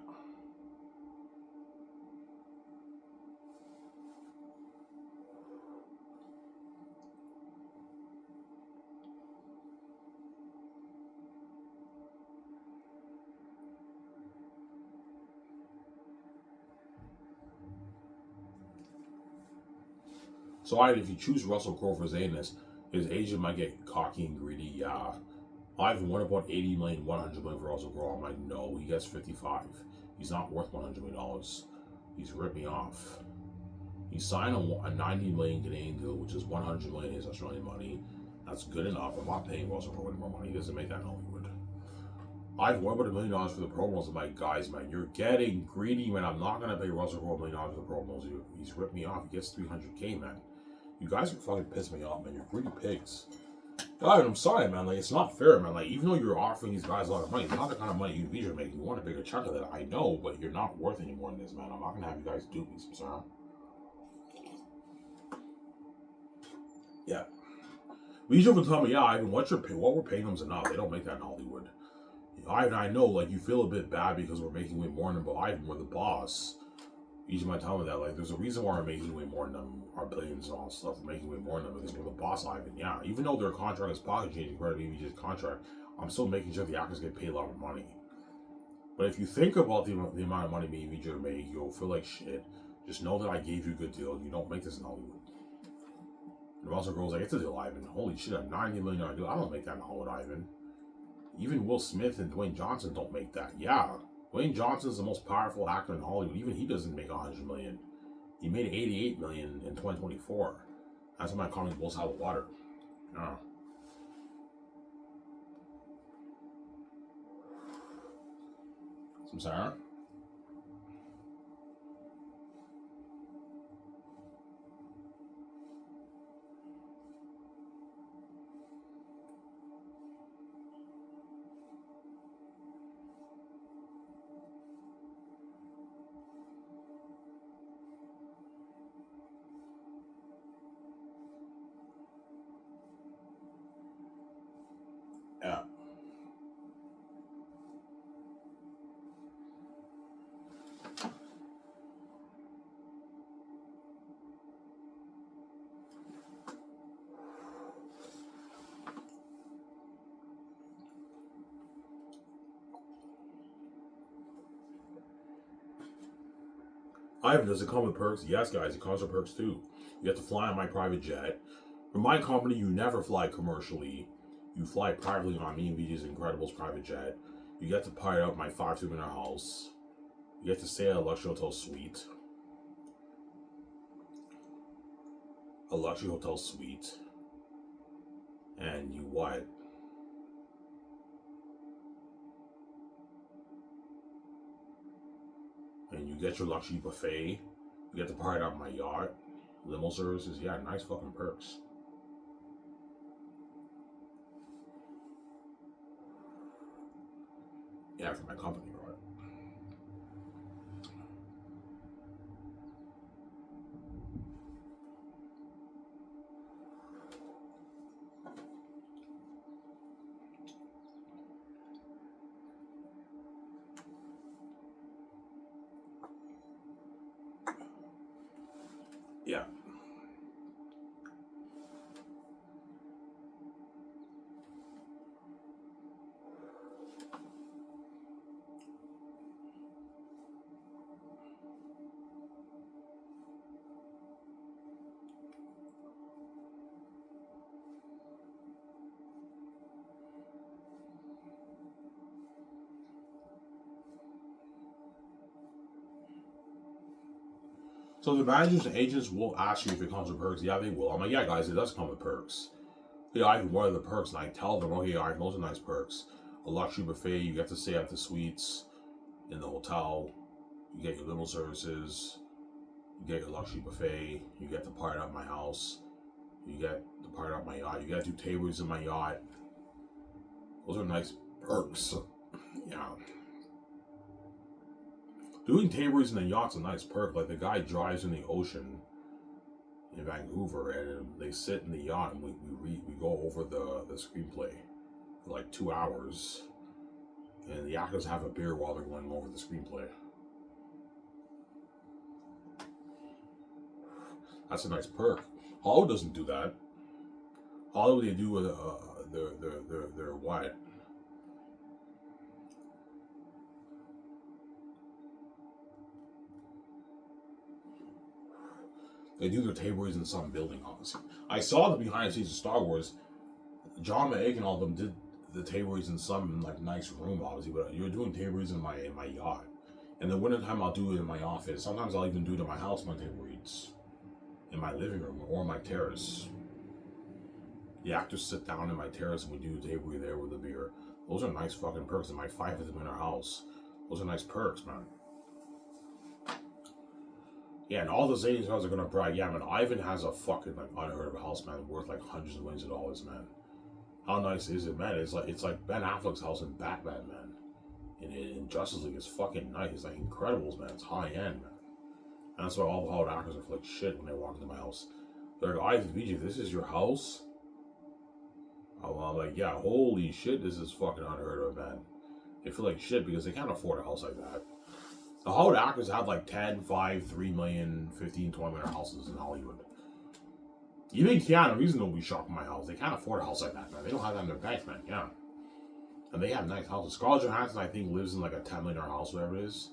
So if you choose Russell Crowe for Xanus, his agent might get cocky and greedy. Yeah. Ivan, what about 80 million, 100 million for Russell Crowe? I'm like, no, he gets 55. He's not worth $100 million. He's ripped me off. He signed a 90 million Canadian deal, which is 100 million his Australian money. That's good enough. I'm not paying Russell Crowe any more money. He doesn't make that in Hollywood. I've what about $1 million for the promos? I'm like, guys, man, you're getting greedy, man. I'm not gonna pay Russell Crowe $1 million for the promos. He's ripped me off. He gets 300K, man. You guys are fucking pissing me off, man. You're greedy pigs. God, I'm sorry, man. Like, it's not fair, man. Like, even though you're offering these guys a lot of money, it's not the kind of money you need to make. You want a bigger chunk of that. I know, but you're not worth any more than this, man. I'm not gonna have you guys do me. I'm sorry. Yeah. Leisure would tell me, yeah, Ivan, what we're paying them's enough. They don't make that in Hollywood. Ivan, I know, like, you feel a bit bad because we're making way more than them, but Ivan, we're the boss. Leisure might tell me that, like, there's a reason why we're making way more than them, our billions and all that stuff. We're making way more than them because we're the boss, Ivan. Yeah, even though their contract is pocket changing compared to BBJ's contract, I'm still making sure the actors get paid a lot of money. But if you think about the amount of money me and VJ make, you'll feel like shit. Just know that I gave you a good deal. You don't make this in Hollywood. And Russell Crowe's like, it's a deal, Ivan. Holy shit, a $90 million deal. I don't make that in Hollywood, Ivan. Even Will Smith and Dwayne Johnson don't make that. Yeah, Dwayne Johnson's the most powerful actor in Hollywood. Even he doesn't make $100 million. He made $88 million in 2024. That's when my comic blows out of the water. Yeah. Some Sarah? Yeah. Ivan, does it come with perks? Yes, guys, it comes with perks too. You have to fly on my private jet. For my company, you never fly commercially. You fly privately on me and VJ's Incredibles private jet. You get to pirate out my 5-2-minute house. You get to stay at a luxury hotel suite. A luxury hotel suite. And you what? And you get your luxury buffet. You get to pirate out my yacht. Limo services. Yeah, nice fucking perks. Yeah, for my company, right? Yeah. So the managers and agents will ask you if it comes with perks. Yeah, they will. I'm like, yeah, guys, it does come with perks. Yeah, I what are the perks? And I tell them, okay, all right, those are nice perks. A luxury buffet, you get to stay at the suites in the hotel. You get your limo services. You get your luxury buffet. You get to party at my house. You get to party at my yacht. You get to do tables in my yacht. Those are nice perks. Yeah. Doing tables in the yacht's a nice perk. Like the guy drives in the ocean in Vancouver, and they sit in the yacht, and we go over the screenplay for like 2 hours, and the actors have a beer while they're going over the screenplay. That's a nice perk. Hollywood doesn't do that. Hollywood, they do their what? They do their tables in some building, obviously. I saw the behind the scenes of Star Wars. John Mayek and all of them did the tables in some like nice room, obviously, but you're doing tables in my yacht. In the wintertime, I'll do it in my office. Sometimes I'll even do it in my house, my table reads. In my living room or my terrace. The actors sit down in my terrace and we do a table read there with a beer. Those are nice fucking perks. In my 5th in our house. Those are nice perks, man. Yeah, and all the Zanies guys are gonna brag. Yeah, man, Ivan has a fucking like unheard of house, man, worth like hundreds of millions of dollars, man. How nice is it, man? It's like Ben Affleck's house in Batman, man. In Justice League, it's fucking nice. It's like Incredibles, man. It's high end, man. And that's why all the Hollywood actors are like shit when they walk into my house. They're like, Ivan, VJ, this is your house? I'm like, yeah, holy shit, this is fucking unheard of, man. They feel like shit because they can't afford a house like that. The Hollywood actors have like 10, 5, 3 million, 15, 20 million houses in Hollywood. Even Keanu Reeves will be shocked in my house. They can't afford a house like that, man. They don't have that in their bank, man. Yeah. And they have nice houses. Scarlett Johansson, I think, lives in like a $10 million house, whatever it is.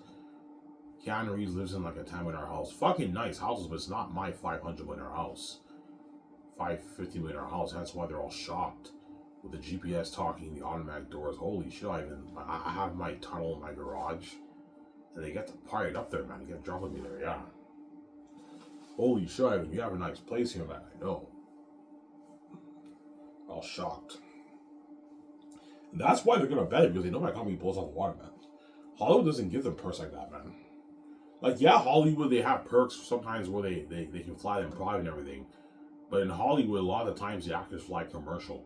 Keanu Reeves lives in like a $10 million house. Fucking nice houses, but it's not my $500 million house. $550 million house. That's why they're all shocked. With the GPS talking, the automatic doors. Holy shit, I have my tunnel in my garage. And they get to party up there, man. They get drunk with me there, yeah. Holy shit, Ivan, you have a nice place here, man. I know. All shocked. And that's why they're gonna bet it, because they know my company blows out the water, man. Hollywood doesn't give them perks like that, man. Like, yeah, Hollywood, they have perks sometimes where they can fly them private and everything. But in Hollywood, a lot of the times the actors fly commercial.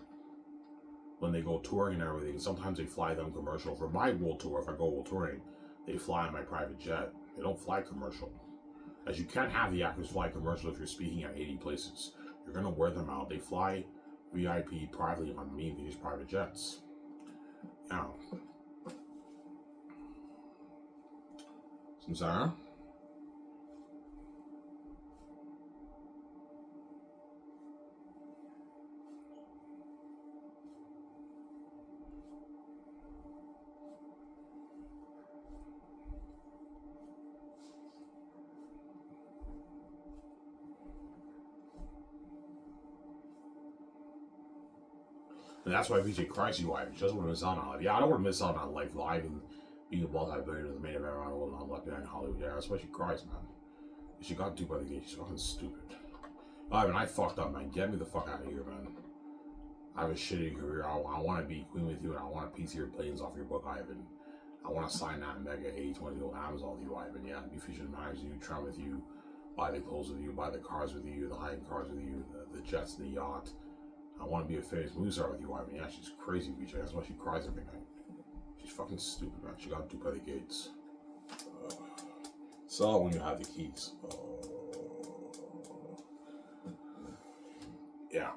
When they go touring and everything, sometimes they fly them commercial. For my world tour, if I go world touring, they fly on my private jet. They don't fly commercial. As you can't have the actors fly commercial if you're speaking at 80 places. You're going to wear them out. They fly VIP privately on me and these private jets. Now, Samsara? And that's why VJ cries you live. She doesn't want to miss out on life. Yeah, I don't want to miss out on life live and being a multi-billionaire, the main event around the world, and I'm left behind in Hollywood. Yeah, that's why she cries, man. She got duped by the gate. She's fucking stupid. Ivan, I fucked up, man. Get me the fuck out of here, man. I have a shitty career. I want to be queen with you, and I want a piece of your planes off your book, Ivan. I want to sign that mega A20 on Amazon with you, Ivan. Yeah, be featured managers with you, travel with you, buy the clothes with you, buy the cars with you, the high-end cars with you, the jets and the yacht. I want to be a famous movie star with you, Ivan. Yeah, she's crazy, BJ. That's why she cries every night. She's fucking stupid, man. She got duped by the gates. Sell it when you have the keys. Yeah.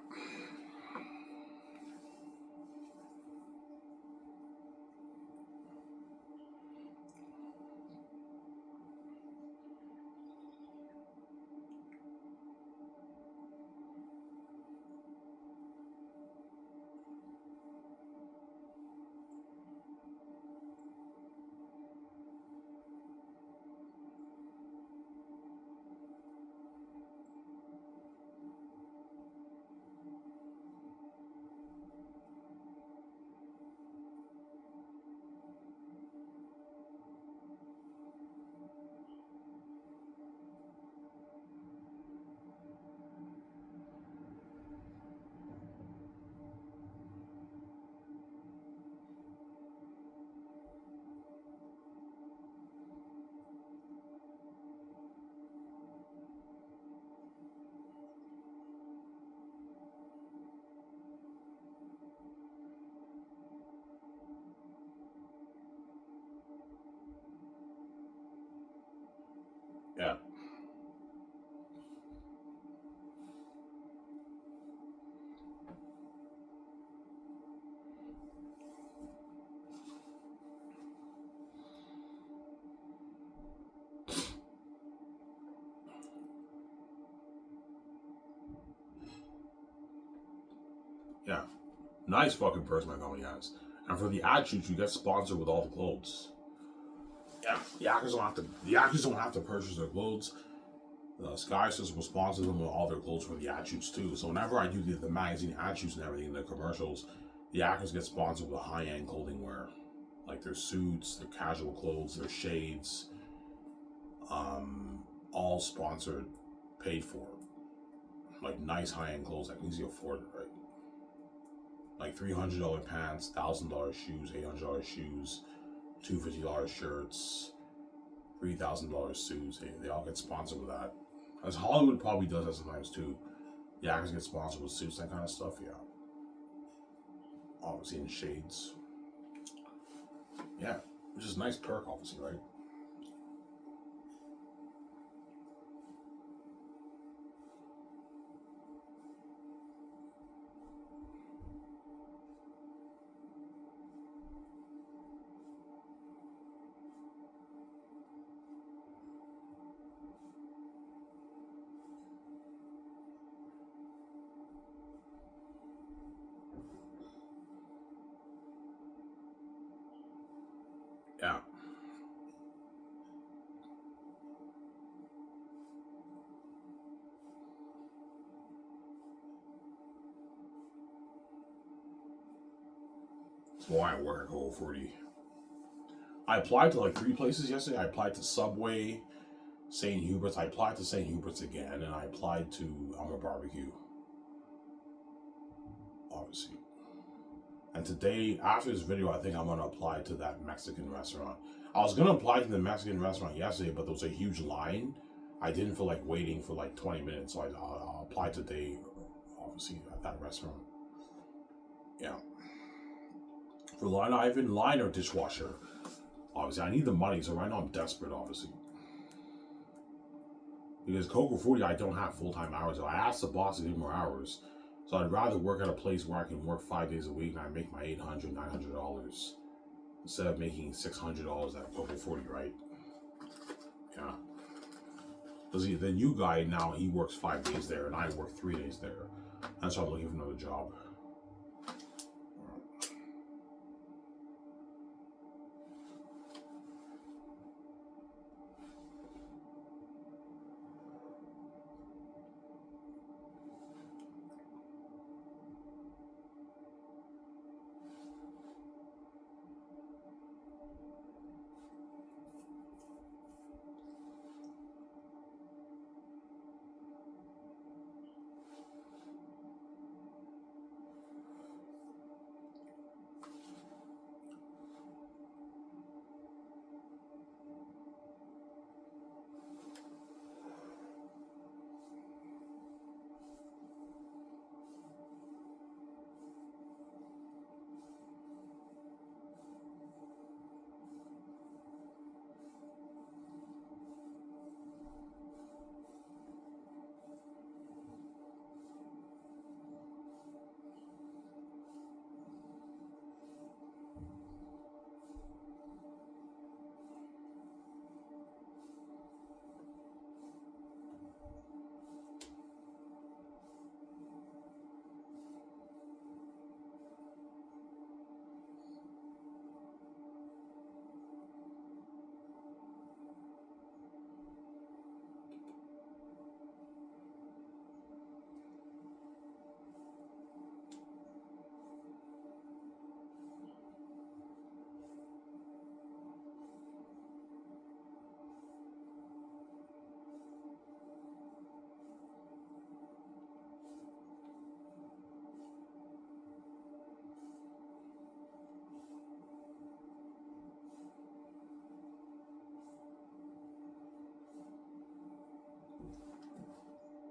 Yeah. Yeah. Nice fucking purse my company has. And for the ad shoots, you get sponsored with all the clothes. Yeah. The actors don't have to purchase their clothes. Sky System will sponsor them with all their clothes for the ad shoots too. So whenever I do the magazine ad shoots and everything, the commercials, the actors get sponsored with high-end clothing wear. Like their suits, their casual clothes, their shades. All sponsored, paid for. Like nice high-end clothes that can easily afford it, right? Like $300 pants, $1,000 shoes, $800 shoes, $250 shirts, $3,000 suits. They all get sponsored with that. As Hollywood probably does that sometimes too. The actors get sponsored with suits, that kind of stuff, yeah. Obviously in shades. Yeah, which is a nice perk, obviously, right? Yeah. That's why I work at Cold 40. I applied to like 3 places yesterday. I applied to Subway, St. Hubert's. I applied to St. Hubert's again, and I applied to Alma Barbecue. Obviously. And today, after this video, I think I'm going to apply to that Mexican restaurant. I was going to apply to the Mexican restaurant yesterday, but there was a huge line. I didn't feel like waiting for like 20 minutes, so I'll apply today, obviously, at that restaurant. Yeah. For line, I've been line or dishwasher. Obviously, I need the money, so right now I'm desperate, obviously. Because Coco 40, I don't have full-time hours. So I asked the boss to give me more hours. So I'd rather work at a place where I can work 5 days a week and I make my $800, $900 instead of making $600 at Coco 40, right? Yeah. Because the new guy now, he works 5 days there and I work 3 days there. That's why I'm looking for another job.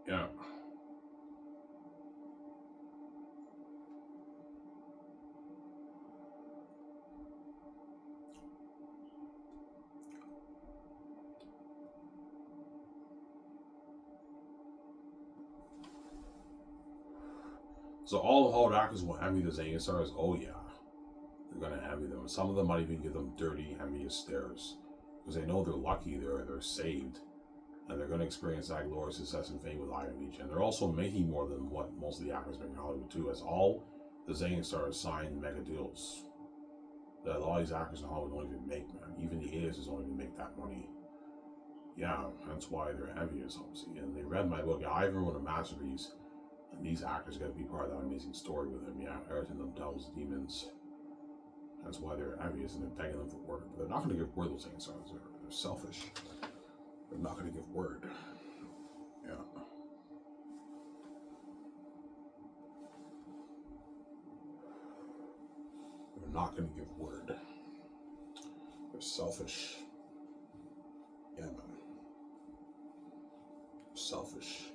Yeah. So all the Hollywood actors will envy the Xanus stars. Oh yeah, they're gonna envy them. Some of them might even give them dirty, envious stares because they know they're lucky, they're saved, and they're gonna experience that glorious success and fame with Iron Beach. And they're also making more than what most of the actors make in Hollywood too, as all the Xanus stars sign mega deals that all these actors in Hollywood don't even make, man. Even the A-listers don't even make that money. Yeah, that's why they're envious, obviously. And they read my book. Yeah, I even wrote a masterpiece. And these actors got to be part of that amazing story with him. Yeah, everything them devils, demons. That's why they're envious and they're begging them for word. But they're not going to give word, those things. They're selfish. They're not going to give word. Yeah. They're not going to give word. They're selfish. Yeah, man. They're selfish.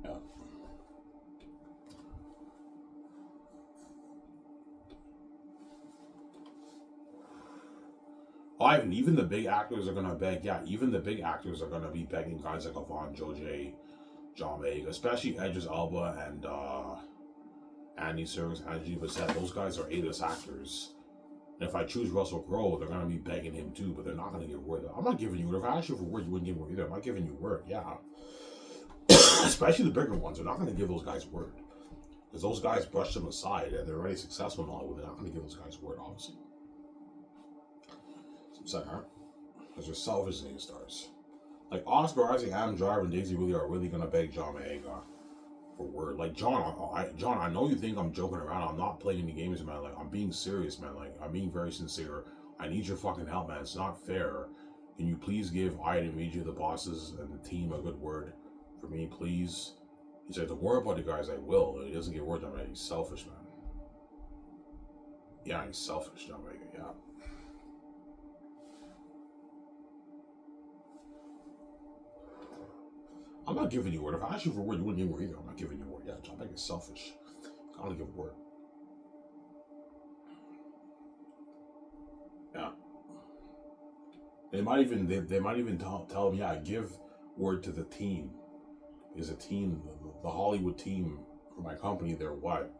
Yeah. Even the big actors are gonna beg. Yeah, even the big actors are gonna be begging guys like Avon, Joj, John May, especially Idris Elba and Andy Serkis, Angie Bassett. Those guys are A-list actors. And if I choose Russell Crowe, they're gonna be begging him too, but they're not gonna give word. I'm not giving you word. If I ask you for word, you wouldn't give word either. I'm not giving you word. Yeah, especially the bigger ones. They're not gonna give those guys word because those guys brush them aside and they're already successful in Hollywood. They're not gonna give those guys word, obviously. So I'm saying, huh? Because they're selfish name stars. Like Oscar Isaac, Adam Driver, and Daisy Ridley are really gonna beg John Boyega for word. Like John, I know you think I'm joking around. I'm not playing any games, man. Like I'm being serious, man. Like I'm being very sincere. I need your fucking help, man. It's not fair. Can you please give I and Media, the bosses and the team, a good word for me, please? He said, "Don't worry about the guys. I will." He doesn't get word on me. He's selfish, man. Yeah, he's selfish, John Boyega. Yeah. I'm not giving you word. If I ask you for word, you wouldn't give word either. I'm not giving you word. Yeah, John Boyega is selfish. I don't give word. Yeah. They might even tell him, yeah, give word to the team. Because a team, the Hollywood team for my company, they're what?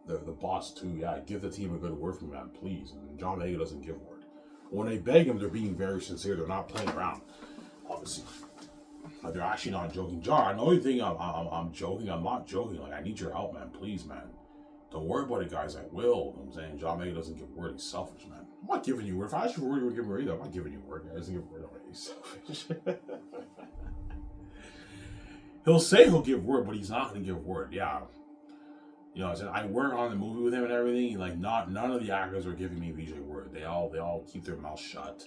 They're the boss too. Yeah, give the team a good word from them, please. And John Boyega doesn't give word. When they beg him, they're being very sincere. They're not playing around, obviously. Like they're actually not joking. John, I know you think I'm joking. I'm not joking. Like I need your help, man. Please, man. Don't worry about it, guys. I will. You know what I'm saying? John Boyega doesn't give word. He's selfish, man. I'm not giving you word. If I ask you for word, you would give me word either. I'm not giving you word. He doesn't give word already. He's selfish. He'll say he'll give word, but he's not going to give word. Yeah. You know, I work on the movie with him and everything. Like, none of the actors are giving me VJ word. They all keep their mouth shut.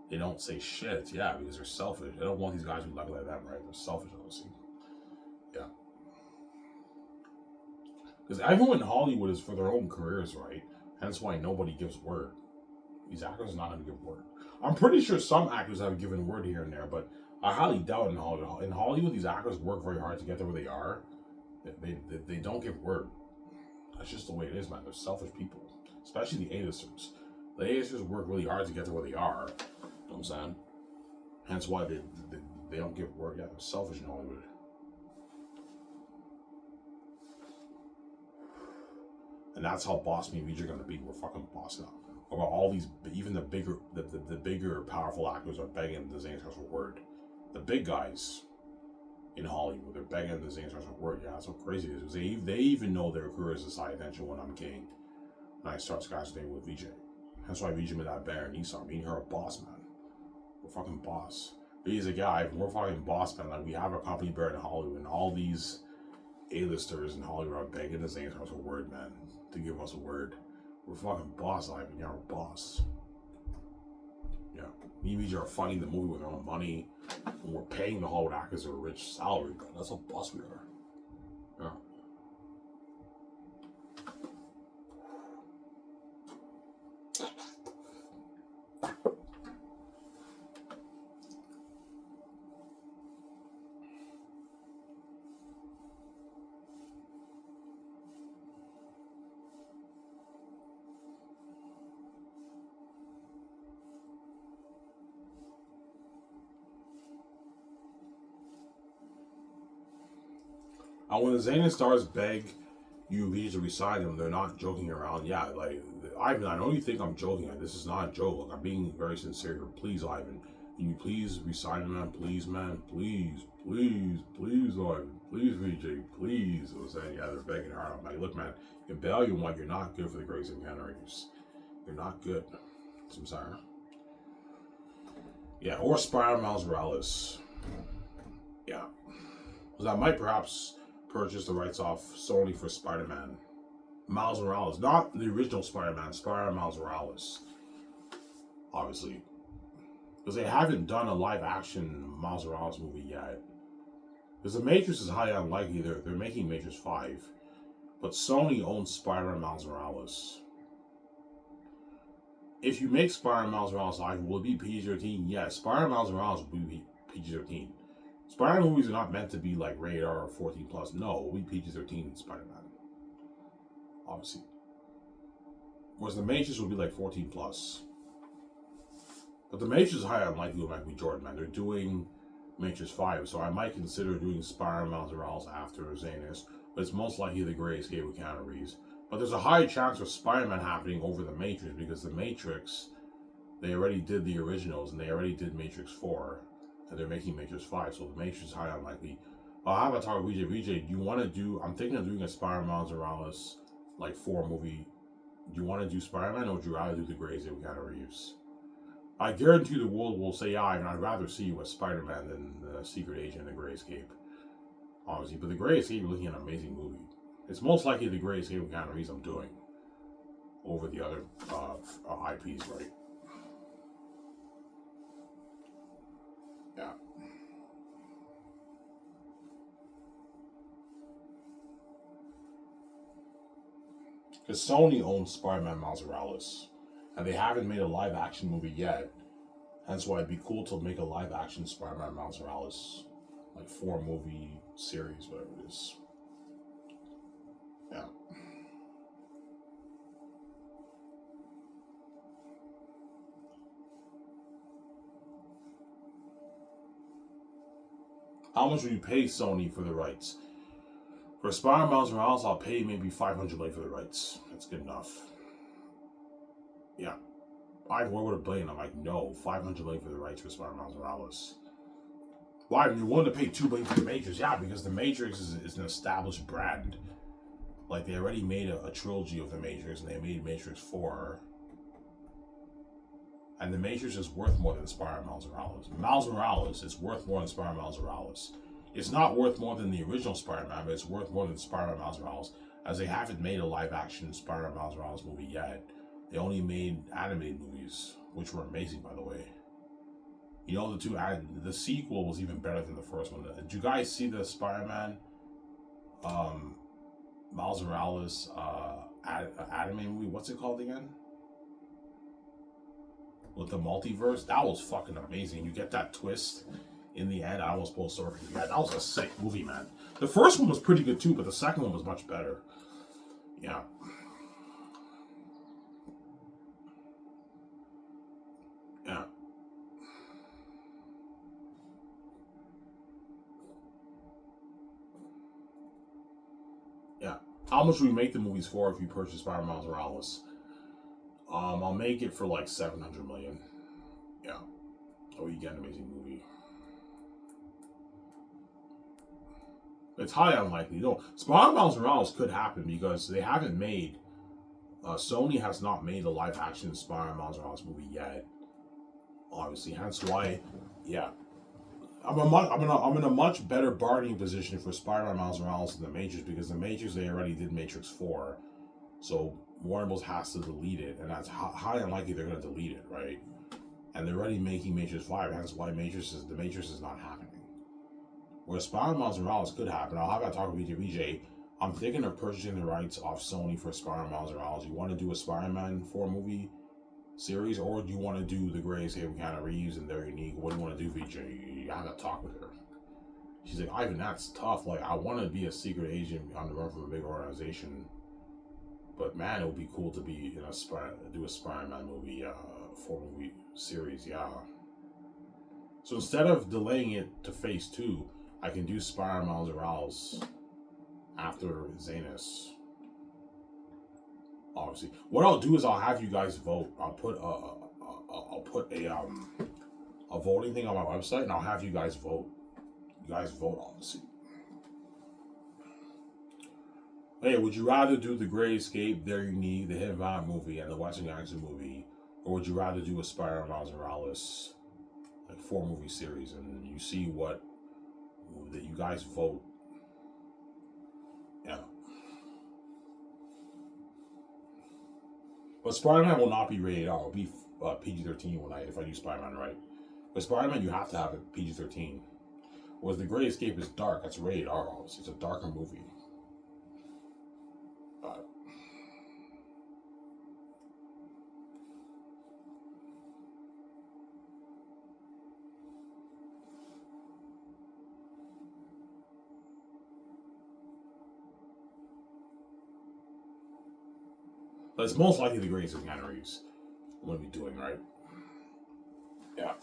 They don't say shit. Yeah, because they're selfish. I don't want these guys to be like that, right? They're selfish, obviously. Yeah. Because everyone in Hollywood is for their own careers, right? Hence why nobody gives word. These actors are not going to give word. I'm pretty sure some actors have given word here and there, but I highly doubt in Hollywood. In Hollywood, these actors work very hard to get to where they are. They don't give word. That's just the way it is, man. They're selfish people, especially the A-listers. The A-listers work really hard to get to where they are. You know what I'm saying? Hence why they don't give word. Yeah, they're selfish in Hollywood. And that's how boss me and VJ are gonna be. We're fucking boss now. About all these, even the bigger powerful actors are begging the Xanus for word. The big guys in Hollywood, they're begging the Xanus for word. Yeah, that's how crazy it is. They even know their careers decide attention when I'm king. And I start skyscraping with VJ. That's why VJ made that banner and Nissan. Me and her are boss, man. We're fucking boss. He's a guy. We're fucking boss, man. Like we have a company bear in Hollywood, and all these A-listers in Hollywood are begging the Xanus for a word, man, to give us a word. We're fucking boss, like, and you're a boss. Yeah. Me and VJ are funding the movie with our own money, and we're paying the Hollywood actors a rich salary, but that's how boss we are. Yeah. And when the Xanus stars beg you to resign them, they're not joking around. Yeah, like, Ivan, I know you think I'm joking. This is not a joke. Like, I'm being very sincere here. Please, Ivan, can you please resign him, man? Please, man. Please, please, please, Ivan. Please, VJ. Please. I was saying, yeah, they're begging hard. I'm like, look, man, you bail you want, you're not good for the Grace and Keanu Reeves. You're not good. So I'm sorry. Yeah, or Spider-Man Miles Morales. Yeah. Because I might perhaps purchase the rights off Sony for Spider-Man Miles Morales. Not the original Spider-Man, Spider-Man Miles Morales. Obviously. Because they haven't done a live-action Miles Morales movie yet. Because The Matrix is highly unlikely. They're making Matrix 5. But Sony owns Spider-Man Miles Morales. If you make Spider-Man Miles Morales live, will it be PG-13? Yes, Spider-Man Miles Morales will be PG-13. Spider-Man movies are not meant to be like rated R or 14 plus. No, it will be PG-13 Spider-Man. Obviously. Whereas The Matrix will be like 14 plus. But The Matrix is highly unlikely with Michael B. Jordan, man. They're doing Matrix 5, so I might consider doing Spider-Man Miles Morales after Xanus, but it's most likely The Great Escape with Keanu Reeves. But there's a high chance of Spider-Man happening over The Matrix because The Matrix, they already did the originals and they already did Matrix 4 and they're making Matrix 5, so The Matrix is highly unlikely. I'll have a talk with VJ. VJ, do you want to do, I'm thinking of doing a Spider-Man Miles Morales like 4 movie. Do you want to do Spider-Man or would you rather do The Great Escape with Keanu Reeves? I guarantee the world will say, yeah, and I'd rather see you as Spider-Man than the Secret Agent in The Great Escape. Obviously, but The Great Escape is looking at an amazing movie. It's most likely The Great Escape with Keanu Reeves I'm doing over the other IPs, right? Yeah. Because Sony owns Spider-Man Miles Morales, and they haven't made a live-action movie yet. Hence why it'd be cool to make a live-action Spider-Man Miles Morales, like 4-movie series, whatever it is. Yeah. How much would you pay Sony for the rights? For Spider-Man Miles Morales, I'll pay maybe $500 million for the rights. That's good enough. Yeah. Where would $1 billion? I'm like, no, $500 million for the rights for Spider-Man Miles Morales. Why? You're willing to pay $2 billion for the Matrix? Yeah, because the Matrix is an established brand. Like, they already made a trilogy of the Matrix, and they made Matrix 4. And the Matrix is worth more than Spider-Man Miles Morales. Miles Morales is worth more than Spider-Man Miles Morales. It's not worth more than the original Spider-Man, but it's worth more than Spider-Man Miles Morales, as they haven't made a live-action Spider-Man Miles Morales movie yet. They only made animated movies, which were amazing, by the way. You know, the sequel was even better than the first one. Did you guys see the Spider-Man Miles Morales anime movie? What's it called again? With the multiverse? That was fucking amazing. You get that twist in the end. I almost pulled sword. Yeah, that was a sick movie, man. The first one was pretty good too, but the second one was much better. Yeah. Yeah. Yeah. How much would we make the movies for if you purchase Spider-Man Miles Morales? I'll make it for like $700 million. Yeah. Oh, you get an amazing movie. It's highly unlikely. No, Spider-Man Miles Morales could happen because they haven't made. Sony has not made a live-action Spider-Man Miles Morales movie yet. Obviously, hence why, yeah, I'm in a much better bargaining position for Spider-Man Miles Morales than the Matrix because the Matrix they already did Matrix 4, so Warner Bros has to delete it, and that's highly unlikely they're going to delete it, right? And they're already making Matrix 5, hence why the Matrix is not happening. Where Spider-Man Miles Morales could happen. I'll have that talk with VJ. I'm thinking of purchasing the rights off Sony for Spider-Man Miles Morales. You want to do a Spider-Man 4 movie series, or do you want to do The Great Escape with Keanu Reeves and they're unique? What do you want to do, VJ? You have to talk with her. She's like, Ivan, that's tough. Like, I want to be a secret agent on the run from a big organization, but man, it would be cool to be in do a Spider-Man movie, 4-movie series. Yeah. So instead of delaying it to Phase 2, I can do Spider-Man Miles Morales after Xanus. Obviously, what I'll do is I'll have you guys vote. I'll put a voting thing on my website, and I'll have you guys vote. You guys vote, obviously. Hey, would you rather do the Great Escape, There You Need, the Hidden Valley movie, and the Western Gangster movie, or would you rather do a Spider-Man Miles Morales, like 4-movie series, and you see what that you guys vote? Yeah. But Spider-Man will not be rated R. It'll be PG-13 if I do Spider-Man right. But Spider-Man, you have to have it PG-13. Whereas the Great Escape is dark. That's rated R, obviously. It's a darker movie. But it's most likely the greatest of Keanu Reeves. I'm going to be doing, right? Yeah.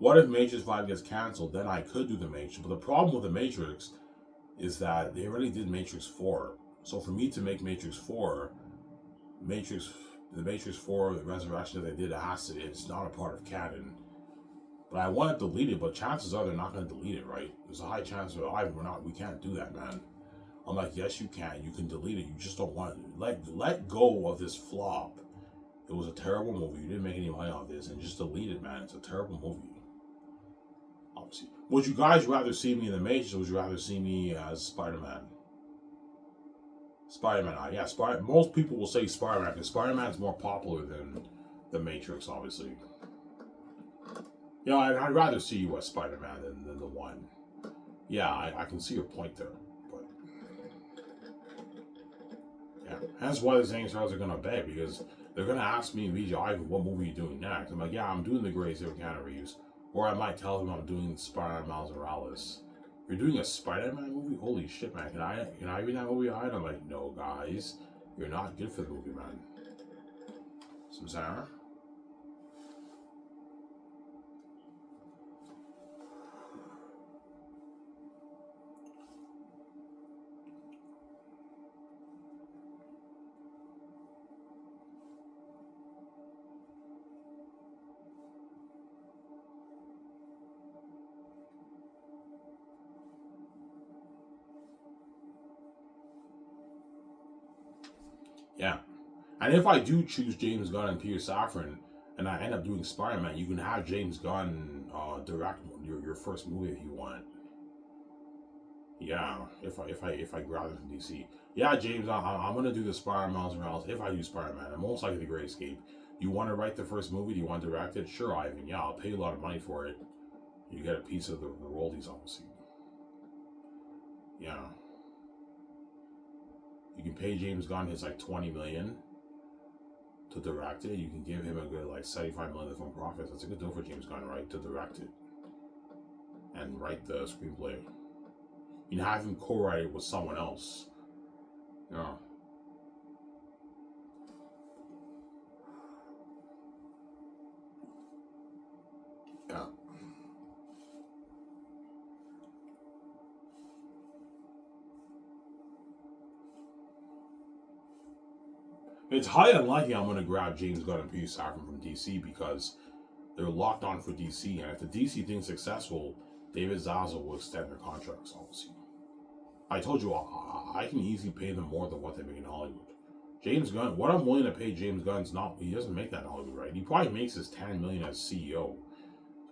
What if Matrix 5 gets canceled? Then I could do the Matrix. But the problem with the Matrix is that they already did Matrix 4. So for me to make Matrix 4, the Matrix 4 the Resurrection that they did, it's not a part of canon. But I want to delete it, but chances are they're not going to delete it, right? There's a high chance that we can't do that, man. I'm like, yes, you can. You can delete it. You just don't want it. Let go of this flop. It was a terrible movie. You didn't make any money off this, and just delete it, man. It's a terrible movie. Obviously. Would you guys rather see me in the Matrix, or would you rather see me as Spider-Man? Spider-Man, yeah. Most people will say Spider-Man because Spider-Man's more popular than the Matrix, obviously. And I'd rather see you as Spider-Man than the one. Yeah, I can see your point there, but yeah, that's why the Xanus Brothers are gonna beg because they're gonna ask me, VJ, what movie are you doing next? I'm like, yeah, I'm doing the Greatest of Keanu Reeves. Or I might tell them I'm doing Spider-Man Miles Morales. You're doing a Spider-Man movie? Holy shit, man. Can I be in that movie? I'm like, no, guys. You're not good for the movie, man. Some Sarah? Yeah. And if I do choose James Gunn and Peter Safran, and I end up doing Spider-Man, you can have James Gunn direct your first movie if you want. Yeah, if I grab it from DC. Yeah, James, I'm gonna do the Spider-Man Miles Morales if I do Spider-Man. And most likely the Great Escape. You want to write the first movie? Do you want to direct it? Sure, Ivan. Yeah, I'll pay you a lot of money for it. You get a piece of the royalties, obviously. Yeah. You can pay James Gunn his like $20 million to direct it. You can give him a good like $75 million from profits. That's a good deal for James Gunn, right? To direct it and write the screenplay. You can have him co-write it with someone else. Yeah. Yeah. It's highly unlikely I'm going to grab James Gunn and Peter Safran from DC because they're locked on for DC, and if the DC thing's successful, David Zaza will extend their contracts, obviously. I told you, I can easily pay them more than what they make in Hollywood. James Gunn, what I'm willing to pay James Gunn's not, he doesn't make that in Hollywood, right? He probably makes his $10 million as CEO,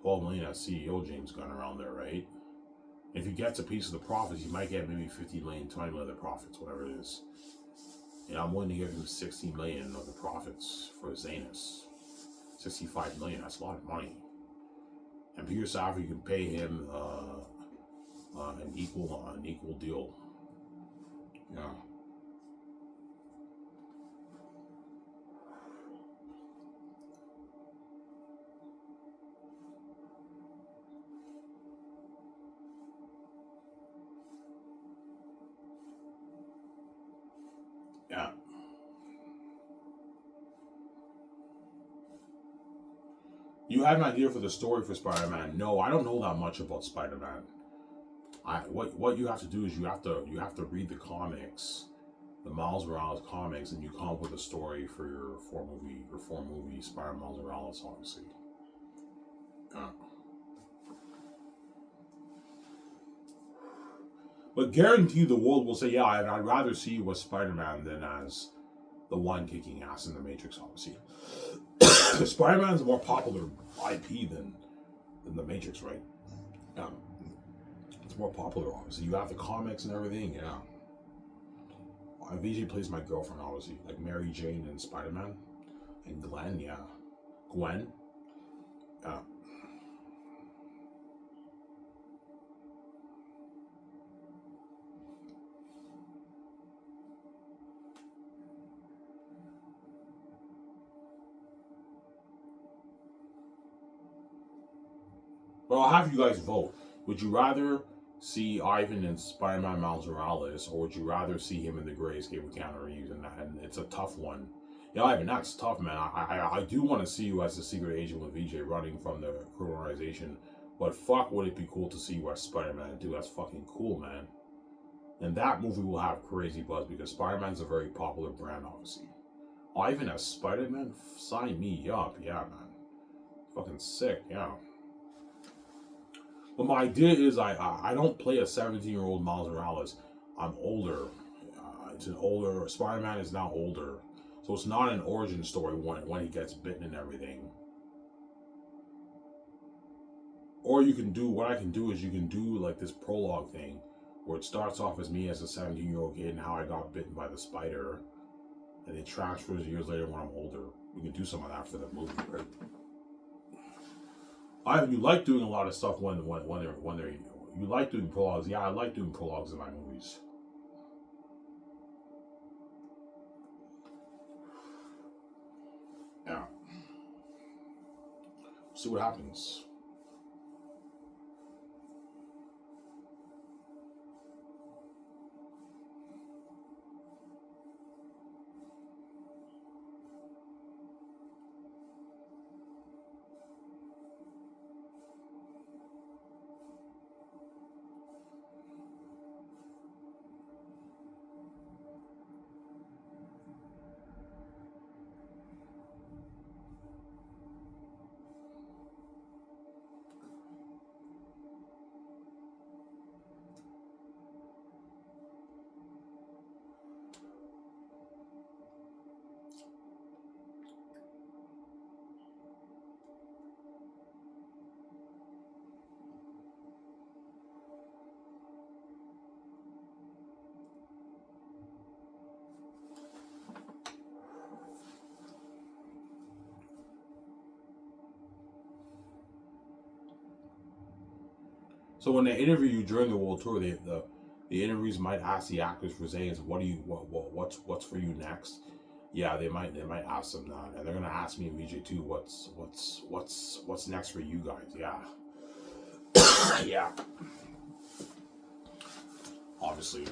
$12 million as CEO, James Gunn around there, right? If he gets a piece of the profits, he might get maybe 50 million, 20 million of the profits, whatever it is. And I'm willing to give him 60 million of the profits for Xanus. 65 million, that's a lot of money. And Peter Safran, you can pay him an equal deal. Yeah. Yeah. You have an idea for the story for Spider-Man? No, I don't know that much about Spider-Man. What you have to do is you have to read the comics, the Miles Morales comics, and you come up with a story for your four movie Spider-Man Miles Morales, obviously. Yeah. But guarantee the world will say, yeah, I'd rather see you as Spider-Man than as the one kicking ass in the Matrix, obviously. Spider-Man's a more popular IP than the Matrix, right? Yeah. It's more popular, obviously. You have the comics and everything, yeah. VJ plays my girlfriend, obviously. Like Mary Jane and Spider-Man. And Glenn, yeah. Gwen, yeah. But I'll have you guys vote. Would you rather see Ivan in Spider-Man Miles Morales, or would you rather see him in the Gray Escape with Keanu Reeves? And it's a tough one. Yeah, Ivan, that's tough, man. I do want to see you as a secret agent with VJ running from the criminalization, but fuck, would it be cool to see you as Spider-Man, dude? That's fucking cool, man. And that movie will have crazy buzz because Spider-Man's a very popular brand, obviously. Ivan as Spider-Man, sign me up, yeah, man. Fucking sick, yeah. But my idea is I don't play a 17-year-old Miles Morales. I'm older. It's an older Spider-Man is now older, so it's not an origin story when he gets bitten and everything. Or you can do what I can do is you can do like this prologue thing, where it starts off as me as a 17-year-old kid and how I got bitten by the spider, and it transfers years later when I'm older. We can do some of that for the movie, right? You like doing a lot of stuff when they're you like doing prologues. Yeah, I like doing prologues in my movies. Yeah. See what happens. So when they interview you during the world tour, the interviews might ask the actors for saying, "What do you what's for you next?" Yeah, they might ask them that, and they're gonna ask me and VJ too. What's next for you guys? Yeah, yeah, obviously.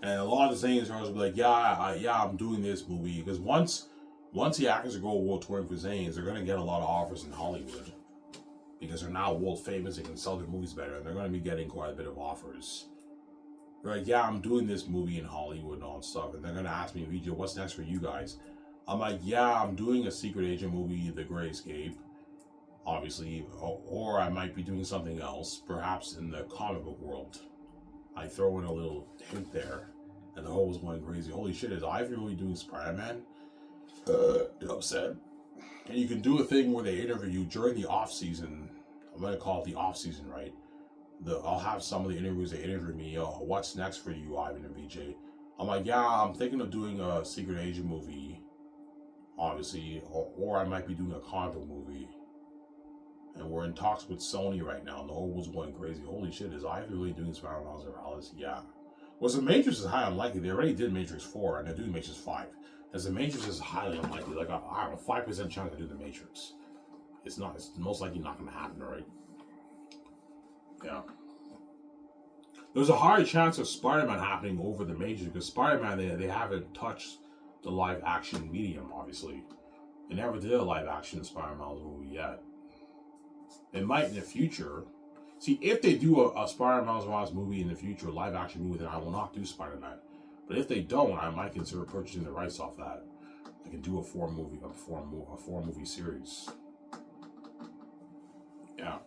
And a lot of the Zanes are will be like, yeah, I'm doing this movie because once the actors go world touring for Zanes, they're gonna get a lot of offers in Hollywood because they're now world famous. They can sell their movies better, and they're gonna be getting quite a bit of offers. They're like, yeah, I'm doing this movie in Hollywood and all that stuff, and they're gonna ask me, VJ, what's next for you guys? I'm like, yeah, I'm doing a secret agent movie, The Gray Escape, obviously, or I might be doing something else, perhaps in the comic book world. I throw in a little hint there, and the whole was going crazy. Holy shit, is Ivy really doing Spider-Man? Upset. And you can do a thing where they interview you during the off season. I'm gonna call it the off season, right? I'll have some of the interviews they interview me. What's next for you, Ivan and VJ? I'm like, yeah, I'm thinking of doing a secret agent movie, obviously, or I might be doing a comic book movie. And we're in talks with Sony right now, and the whole world's going crazy. Holy shit, is Ivy really doing Spider-Man Morales? Yeah. Well, the Matrix is highly unlikely. They already did Matrix 4, and they're doing Matrix 5. As the Matrix is highly unlikely. Like, I don't know, 5% chance to do the Matrix. It's most likely not going to happen, right? Yeah. There's a higher chance of Spider-Man happening over the Matrix because Spider-Man, they haven't touched the live action medium, obviously. They never did a live action Spider-Man movie yet. They might in the future. See, if they do a Spider-Man Morales movie in the future, a live action movie, then I will not do Spider-Man. But if they don't, I might consider purchasing the rights off that. I can do a four movie series. Yeah.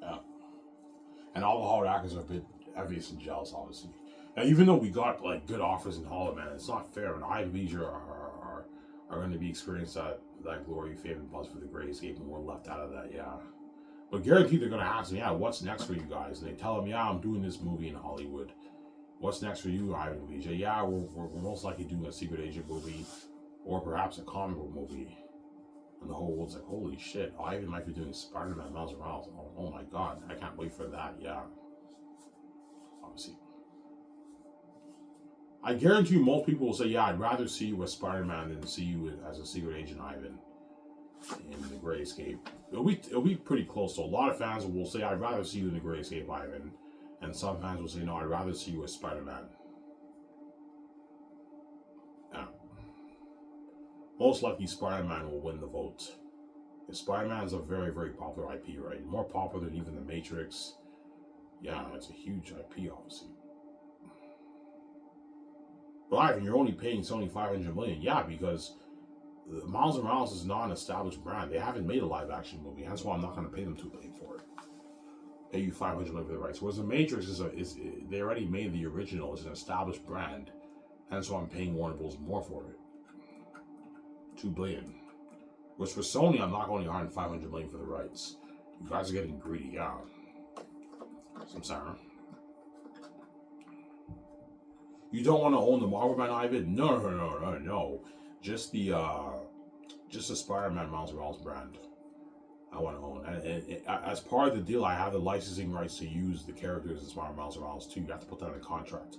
Yeah. And all the Hollywood actors are a bit envious and jealous, obviously. Now, even though we got like good offers in Hollywood, man, it's not fair. And I and Leisure are going to be experiencing that glory, fame, and buzz for the Great Escape, and we're left out of that, yeah. But guaranteed they're going to ask me, yeah, what's next for you guys? And they tell them, yeah, I'm doing this movie in Hollywood. What's next for you, Ivan and VJ? Yeah, we're most likely doing a secret agent movie or perhaps a comic book movie. And the whole world's like, holy shit, Ivan might be doing Spider-Man Miles Morales. Oh my god, I can't wait for that, yeah. Obviously. I guarantee you most people will say, yeah, I'd rather see you as Spider-Man than see you as a secret agent Ivan in the Great Escape. It'll be pretty close. So a lot of fans will say, I'd rather see you in the Great Escape Ivan. And some fans will say, no, I'd rather see you as Spider-Man. Yeah. Most likely Spider-Man will win the vote. Because Spider-Man is a very, very popular IP, right? More popular than even The Matrix. Yeah, it's a huge IP, obviously. But Ivan, you're only paying Sony $500 million. Yeah, because Miles Morales is not an established brand. They haven't made a live action movie. That's why I'm not going to pay them $2 billion for it. Pay you $500 million for the rights. Whereas The Matrix they already made the original. It's an established brand. Hence why I'm paying Warner Bros. More for it. $2 billion. Which for Sony, I'm not only hiring $500 million for the rights. You guys are getting greedy, yeah. So I'm sorry. You don't want to own the Marvel Man, Ivan? No. Just the Spider-Man Miles Morales brand. I want to own. And as part of the deal, I have the licensing rights to use the characters in Spider-Man Miles Morales too. You have to put that in the contract.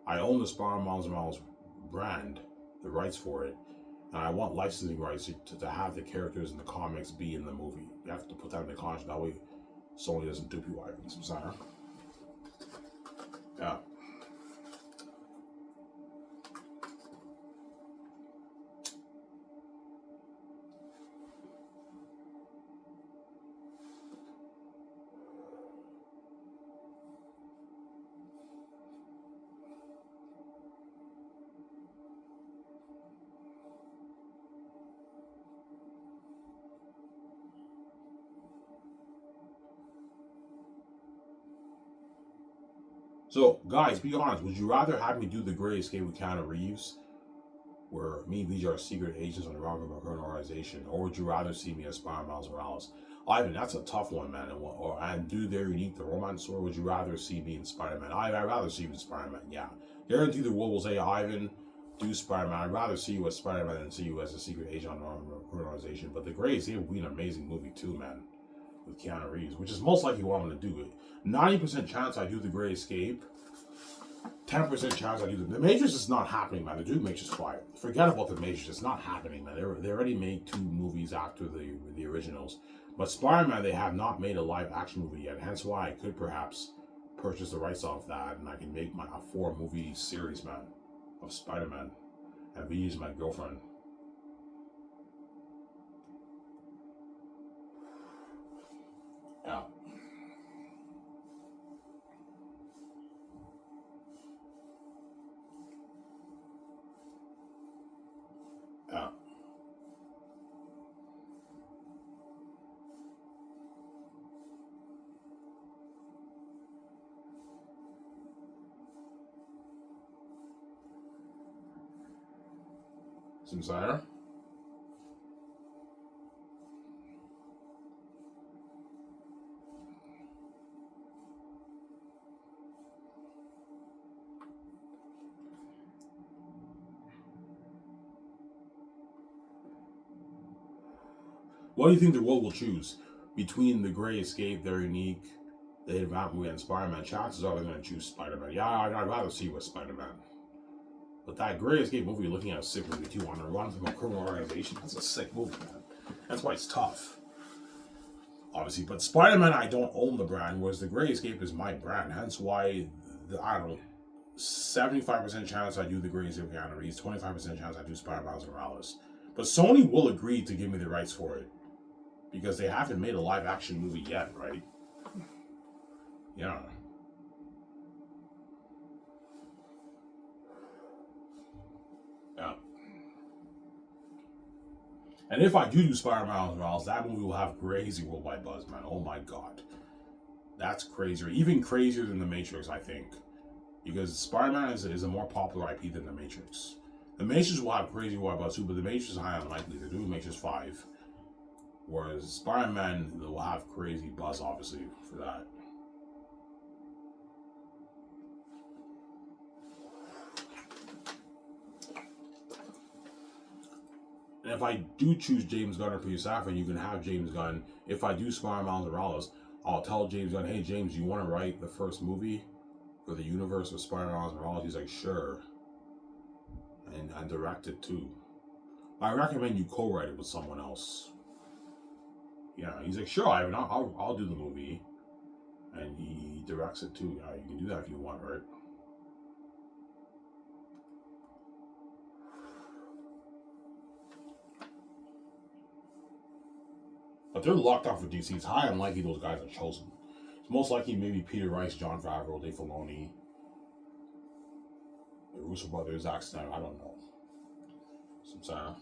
I own the Spider-Man Miles Morales brand, the rights for it, and I want licensing rights to have the characters in the comics be in the movie. You have to put that in the contract. That way, Sony doesn't dupe you, Ivan. I'm sorry. Yeah. So, guys, be honest. Would you rather have me do the Great Escape with Keanu Reeves, where me and VJ are secret agents on the Robert McCurtain organization, or would you rather see me as Spider-Man Miles Morales? Ivan, that's a tough one, man. And do their unique the romance, or would you rather see me in Spider-Man? I'd rather see you in Spider-Man. Yeah, guarantee the world will say, Ivan, do Spider-Man. I'd rather see you as Spider-Man than see you as a secret agent on the Robert McCurtain organization. But the Great Escape would be an amazing movie too, man, with Keanu Reeves, which is most likely what I'm going to do. 90% chance I do the Great Escape. 10% chance I do the Matrix is not happening, man. The Dude Matrix 5. Forget about the Matrix. It's not happening, man. They already made 2 movies after the originals. But Spider-Man, they have not made a live action movie yet. Hence why I could perhaps purchase the rights off that, and I can make a 4-movie series, man, of Spider-Man. And V is my girlfriend. Yeah. Yeah. Sincere? What do you think the world will choose between the Great Escape, their unique, the Advanced movie, and Spider-Man? Chances are they're going to choose Spider-Man. Yeah, I'd rather see you with Spider-Man. But that Great Escape movie, looking at a sick movie too, on the run from a criminal organization, that's a sick movie, man. That's why it's tough. Obviously, but Spider-Man, I don't own the brand, whereas the Gray Escape is my brand. Hence why, I don't know, 75% chance I do the Gray Escape Keanu Reeves, 25% chance I do Spider-Man Morales. But Sony will agree to give me the rights for it. Because they haven't made a live-action movie yet, right? Yeah. Yeah. And if I do Spider-Man Morales, that movie will have crazy worldwide buzz, man. Oh my god. That's crazier. Even crazier than The Matrix, I think. Because Spider-Man is a more popular IP than The Matrix. The Matrix will have crazy worldwide buzz too, but The Matrix is highly unlikely. They're doing Matrix 5. Whereas Spider-Man will have crazy buzz, obviously, for that. And if I do choose James Gunn or Peter Safran, you can have James Gunn. If I do Spider-Man Morales, I'll tell James Gunn, hey, James, you want to write the first movie for the universe of Spider-Man Morales? He's like, sure. And direct it too. I recommend you co-write it with someone else. Yeah, he's like, sure, Ivan, I'll do the movie. And he directs it too. Yeah, you can do that if you want, right? But they're locked off with DC. It's high unlikely those guys are chosen. It's most likely maybe Peter Rice, Jon Favreau, Dave Filoni, the Russo brothers, Zack Snyder. I don't know. Sometimes.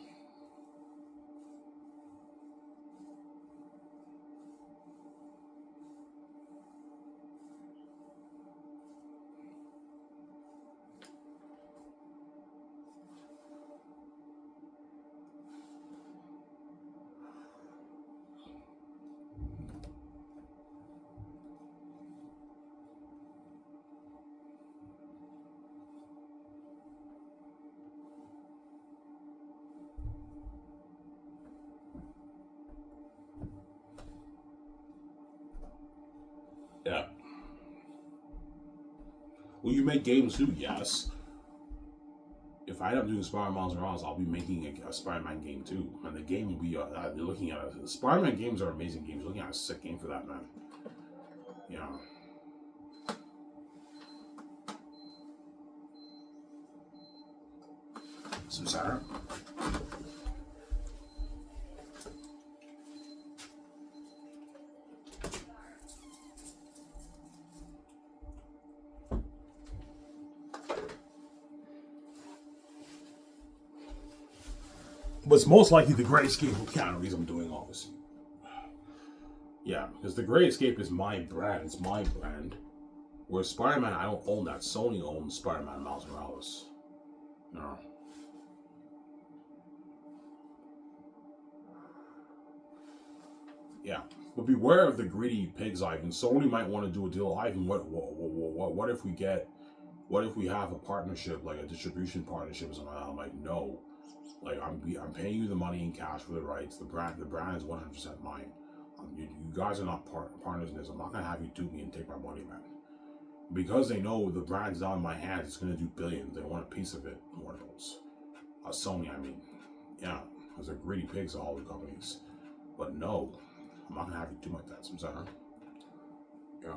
Yeah. Will you make games too? Yes. If I end up doing Spider-Man Morales, I'll be making a Spider-Man game too. And the game will be, you're looking at it. Spider-Man games are amazing games. You're looking at a sick game for that, man. Yeah. Some Saturn. But it's most likely the Gray Escape with Keanu Reeves I'm doing, obviously. Yeah, because the Gray Escape is my brand. It's my brand. Whereas Spider-Man, I don't own that. Sony owns Spider-Man Miles Morales. No. Yeah. But beware of the greedy pigs, Ivan. Sony might want to do a deal. Ivan, what if we have a partnership, like a distribution partnership or something? I'm like, no. Like, I'm paying you the money in cash for the rights. The brand is 100% mine. You guys are not partners in this. I'm not gonna have you dupe me and take my money, man. Because they know the brand's not in my hands, it's gonna do billions. They want a piece of it. One of those. Sony, I mean, yeah, because they're greedy pigs, all the companies. But no, I'm not gonna have you do like that. I'm sorry. Yeah.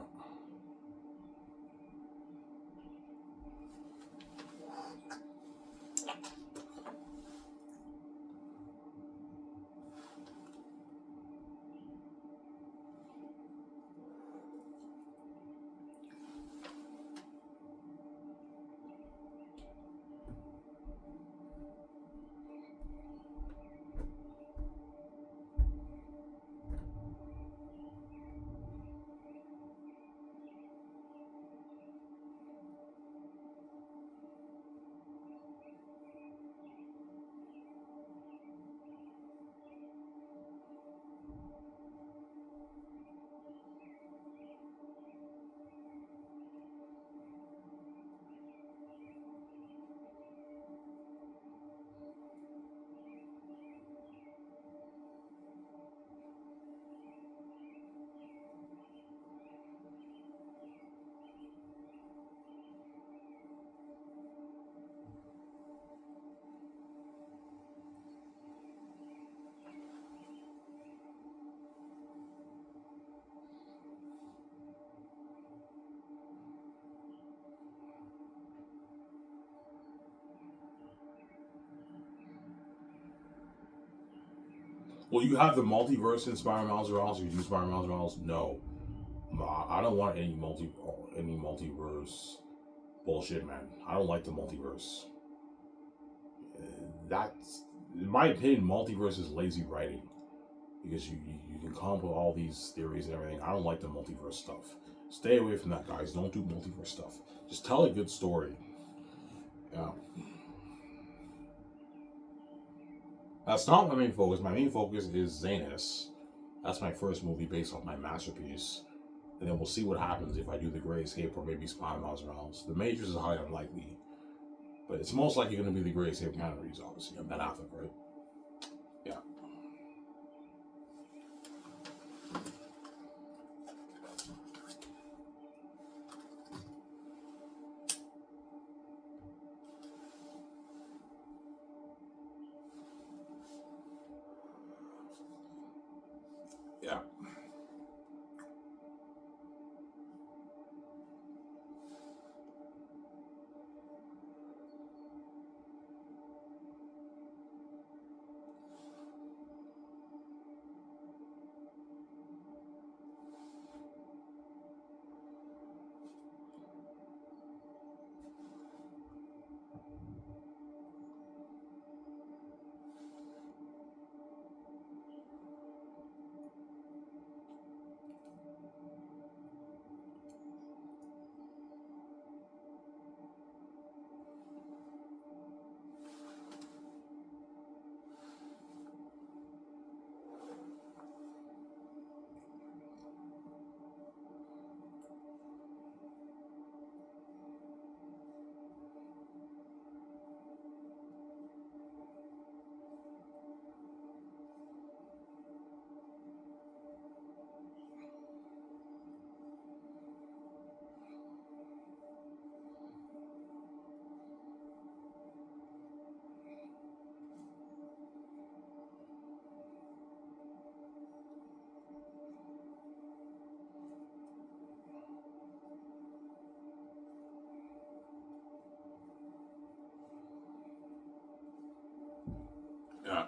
Well, you have the multiverse in Spider-Man Miles Morales. You do Spider-Man Miles Morales. No, I don't want any multiverse bullshit, man. I don't like the multiverse. That's, in my opinion, multiverse is lazy writing because you can come up with all these theories and everything. I don't like the multiverse stuff. Stay away from that, guys. Don't do multiverse stuff. Just tell a good story. Yeah. That's not my main focus. My main focus is Xanus. That's my first movie based on my masterpiece. And then we'll see what happens if I do The Great Escape or maybe Spider-Man Miles Morales. The Matrix is highly unlikely. But it's most likely going to be The Great Escape Keanu Reeves, obviously. And Ben Affleck, right? Yeah. Yeah. Yeah.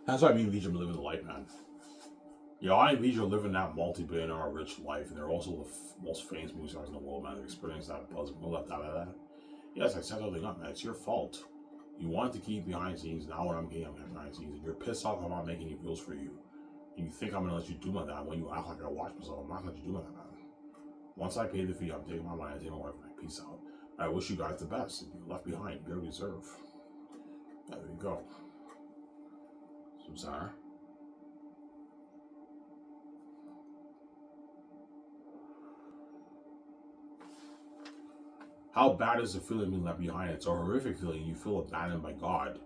That's why me and Vijay are living the life, man. You know, I and Vijay are living that multi-billionaire rich life, and they're also the most famous movie stars in the world, man. They've experienced that buzz, that. Yes, I set everything up, man. It's your fault. You wanted to keep behind the scenes. Now when I'm getting behind the scenes, and you're pissed off I'm not making any videos for you. And you think I'm gonna let you do my that when you act like I watch myself. I'm not gonna let you do my that, man. Once I pay the fee, I'm taking my money, I take my wife, and I peace out. I wish you guys the best. If you're left behind, you deserve. Yeah, there you go. So I'm sorry. How bad is the feeling being left behind? It's a horrific feeling. You feel abandoned by God.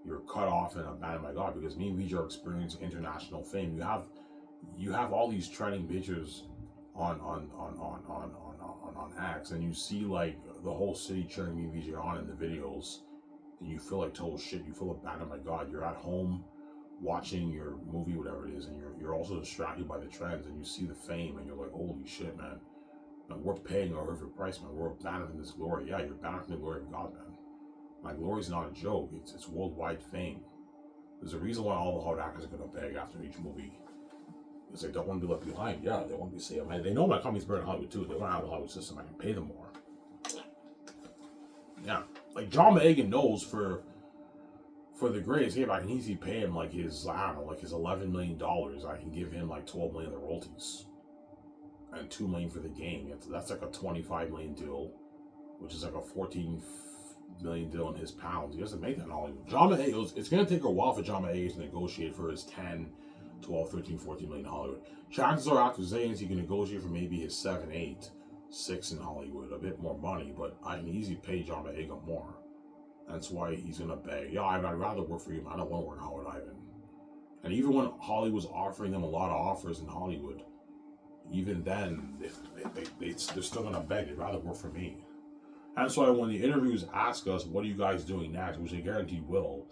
You're cut off and abandoned by God because me and Vijay are experiencing international fame. You have all these trending pictures on X, and you see like the whole city cheering me and Vijay on in the videos, and you feel like total shit. You feel abandoned by God. You're at home watching your movie, whatever it is, and you're also distracted by the trends, and you see the fame, and you're like, holy shit, man. And we're paying a horrific price, man. We're abandoning this glory. Yeah, you're abandoning the glory of God, man. My glory's not a joke. It's worldwide fame. There's a reason why all the Hollywood actors are gonna beg after each movie. Because they don't want to be left behind. Yeah, they want to be saved. They know my company's better than Hollywood too. They want to have a Hollywood system. I can pay them more. Yeah. Like John Boyega knows for the Great Escape, I can easily pay him like his, I don't know, like his $11 million. I can give him like $12 million of the royalties. And $2 million for the game. That's like a $25 million deal, which is like a $14 million deal in his pounds. He doesn't make that in Hollywood. John Boyega, it's going to take a while for John Boyega to negotiate for his 10, 12, 13, 14 million in Hollywood. Chances are after Zane's, he can negotiate for maybe his 7, 8, 6 in Hollywood. A bit more money, but I can easily pay John Boyega more. That's why he's going to beg. Yeah, I'd rather work for you. I don't want to work in Hollywood, Ivan. And even when Hollywood was offering them a lot of offers in Hollywood, even then, they're still going to beg. They'd rather work for me. That's why when the interviews ask us, what are you guys doing next, which they guaranteed will,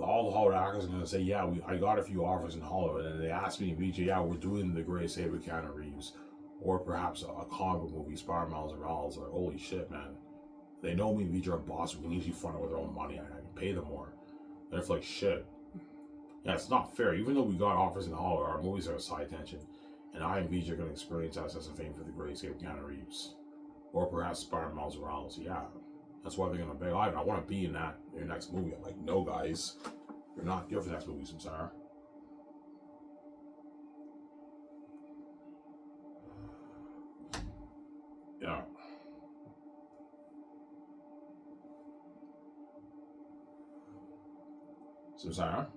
all the Hollywood actors are going to say, yeah, I got a few offers in Hollywood. And they asked me, VJ, yeah, we're doing The Great Escape with Keanu Reeves. Or perhaps a comic book movie, Spider-Man Miles Morales. Like, holy shit, man. They know me, VJ are boss. We can usually fund it with their own money. I can pay them more. And it's like, shit. Yeah, it's not fair. Even though we got offers in Hollywood, our movies are a side tension. And I and VJ are going to experience that as a fame for the great escape of Keanu Reeves. Or perhaps Spider-Man Miles Morales. Yeah. That's why they're going to beg. I want to be in that in your next movie. I'm like, no, guys. You're not good for the next movie, Samsara. Yeah. Samsara?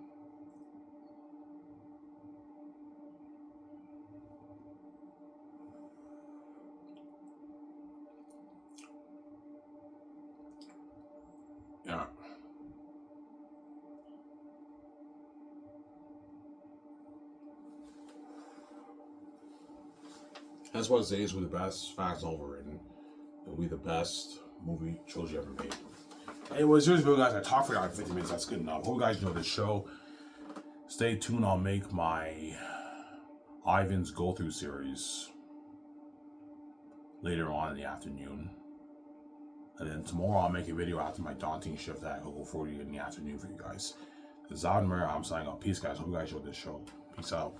Yeah. That's what it says. We're the best facts overwritten. It'll be the best movie trilogy ever made. Anyways, here's the video, guys. I talked for like 50 minutes. That's good enough. Hope you guys enjoy this show. Stay tuned. I'll make my Ivan's go through series later on in the afternoon. And then tomorrow I'll make a video after my daunting shift that I'll go for you in the afternoon for you guys. This is I'm signing off. Peace, guys. Hope you guys enjoyed this show. Peace out.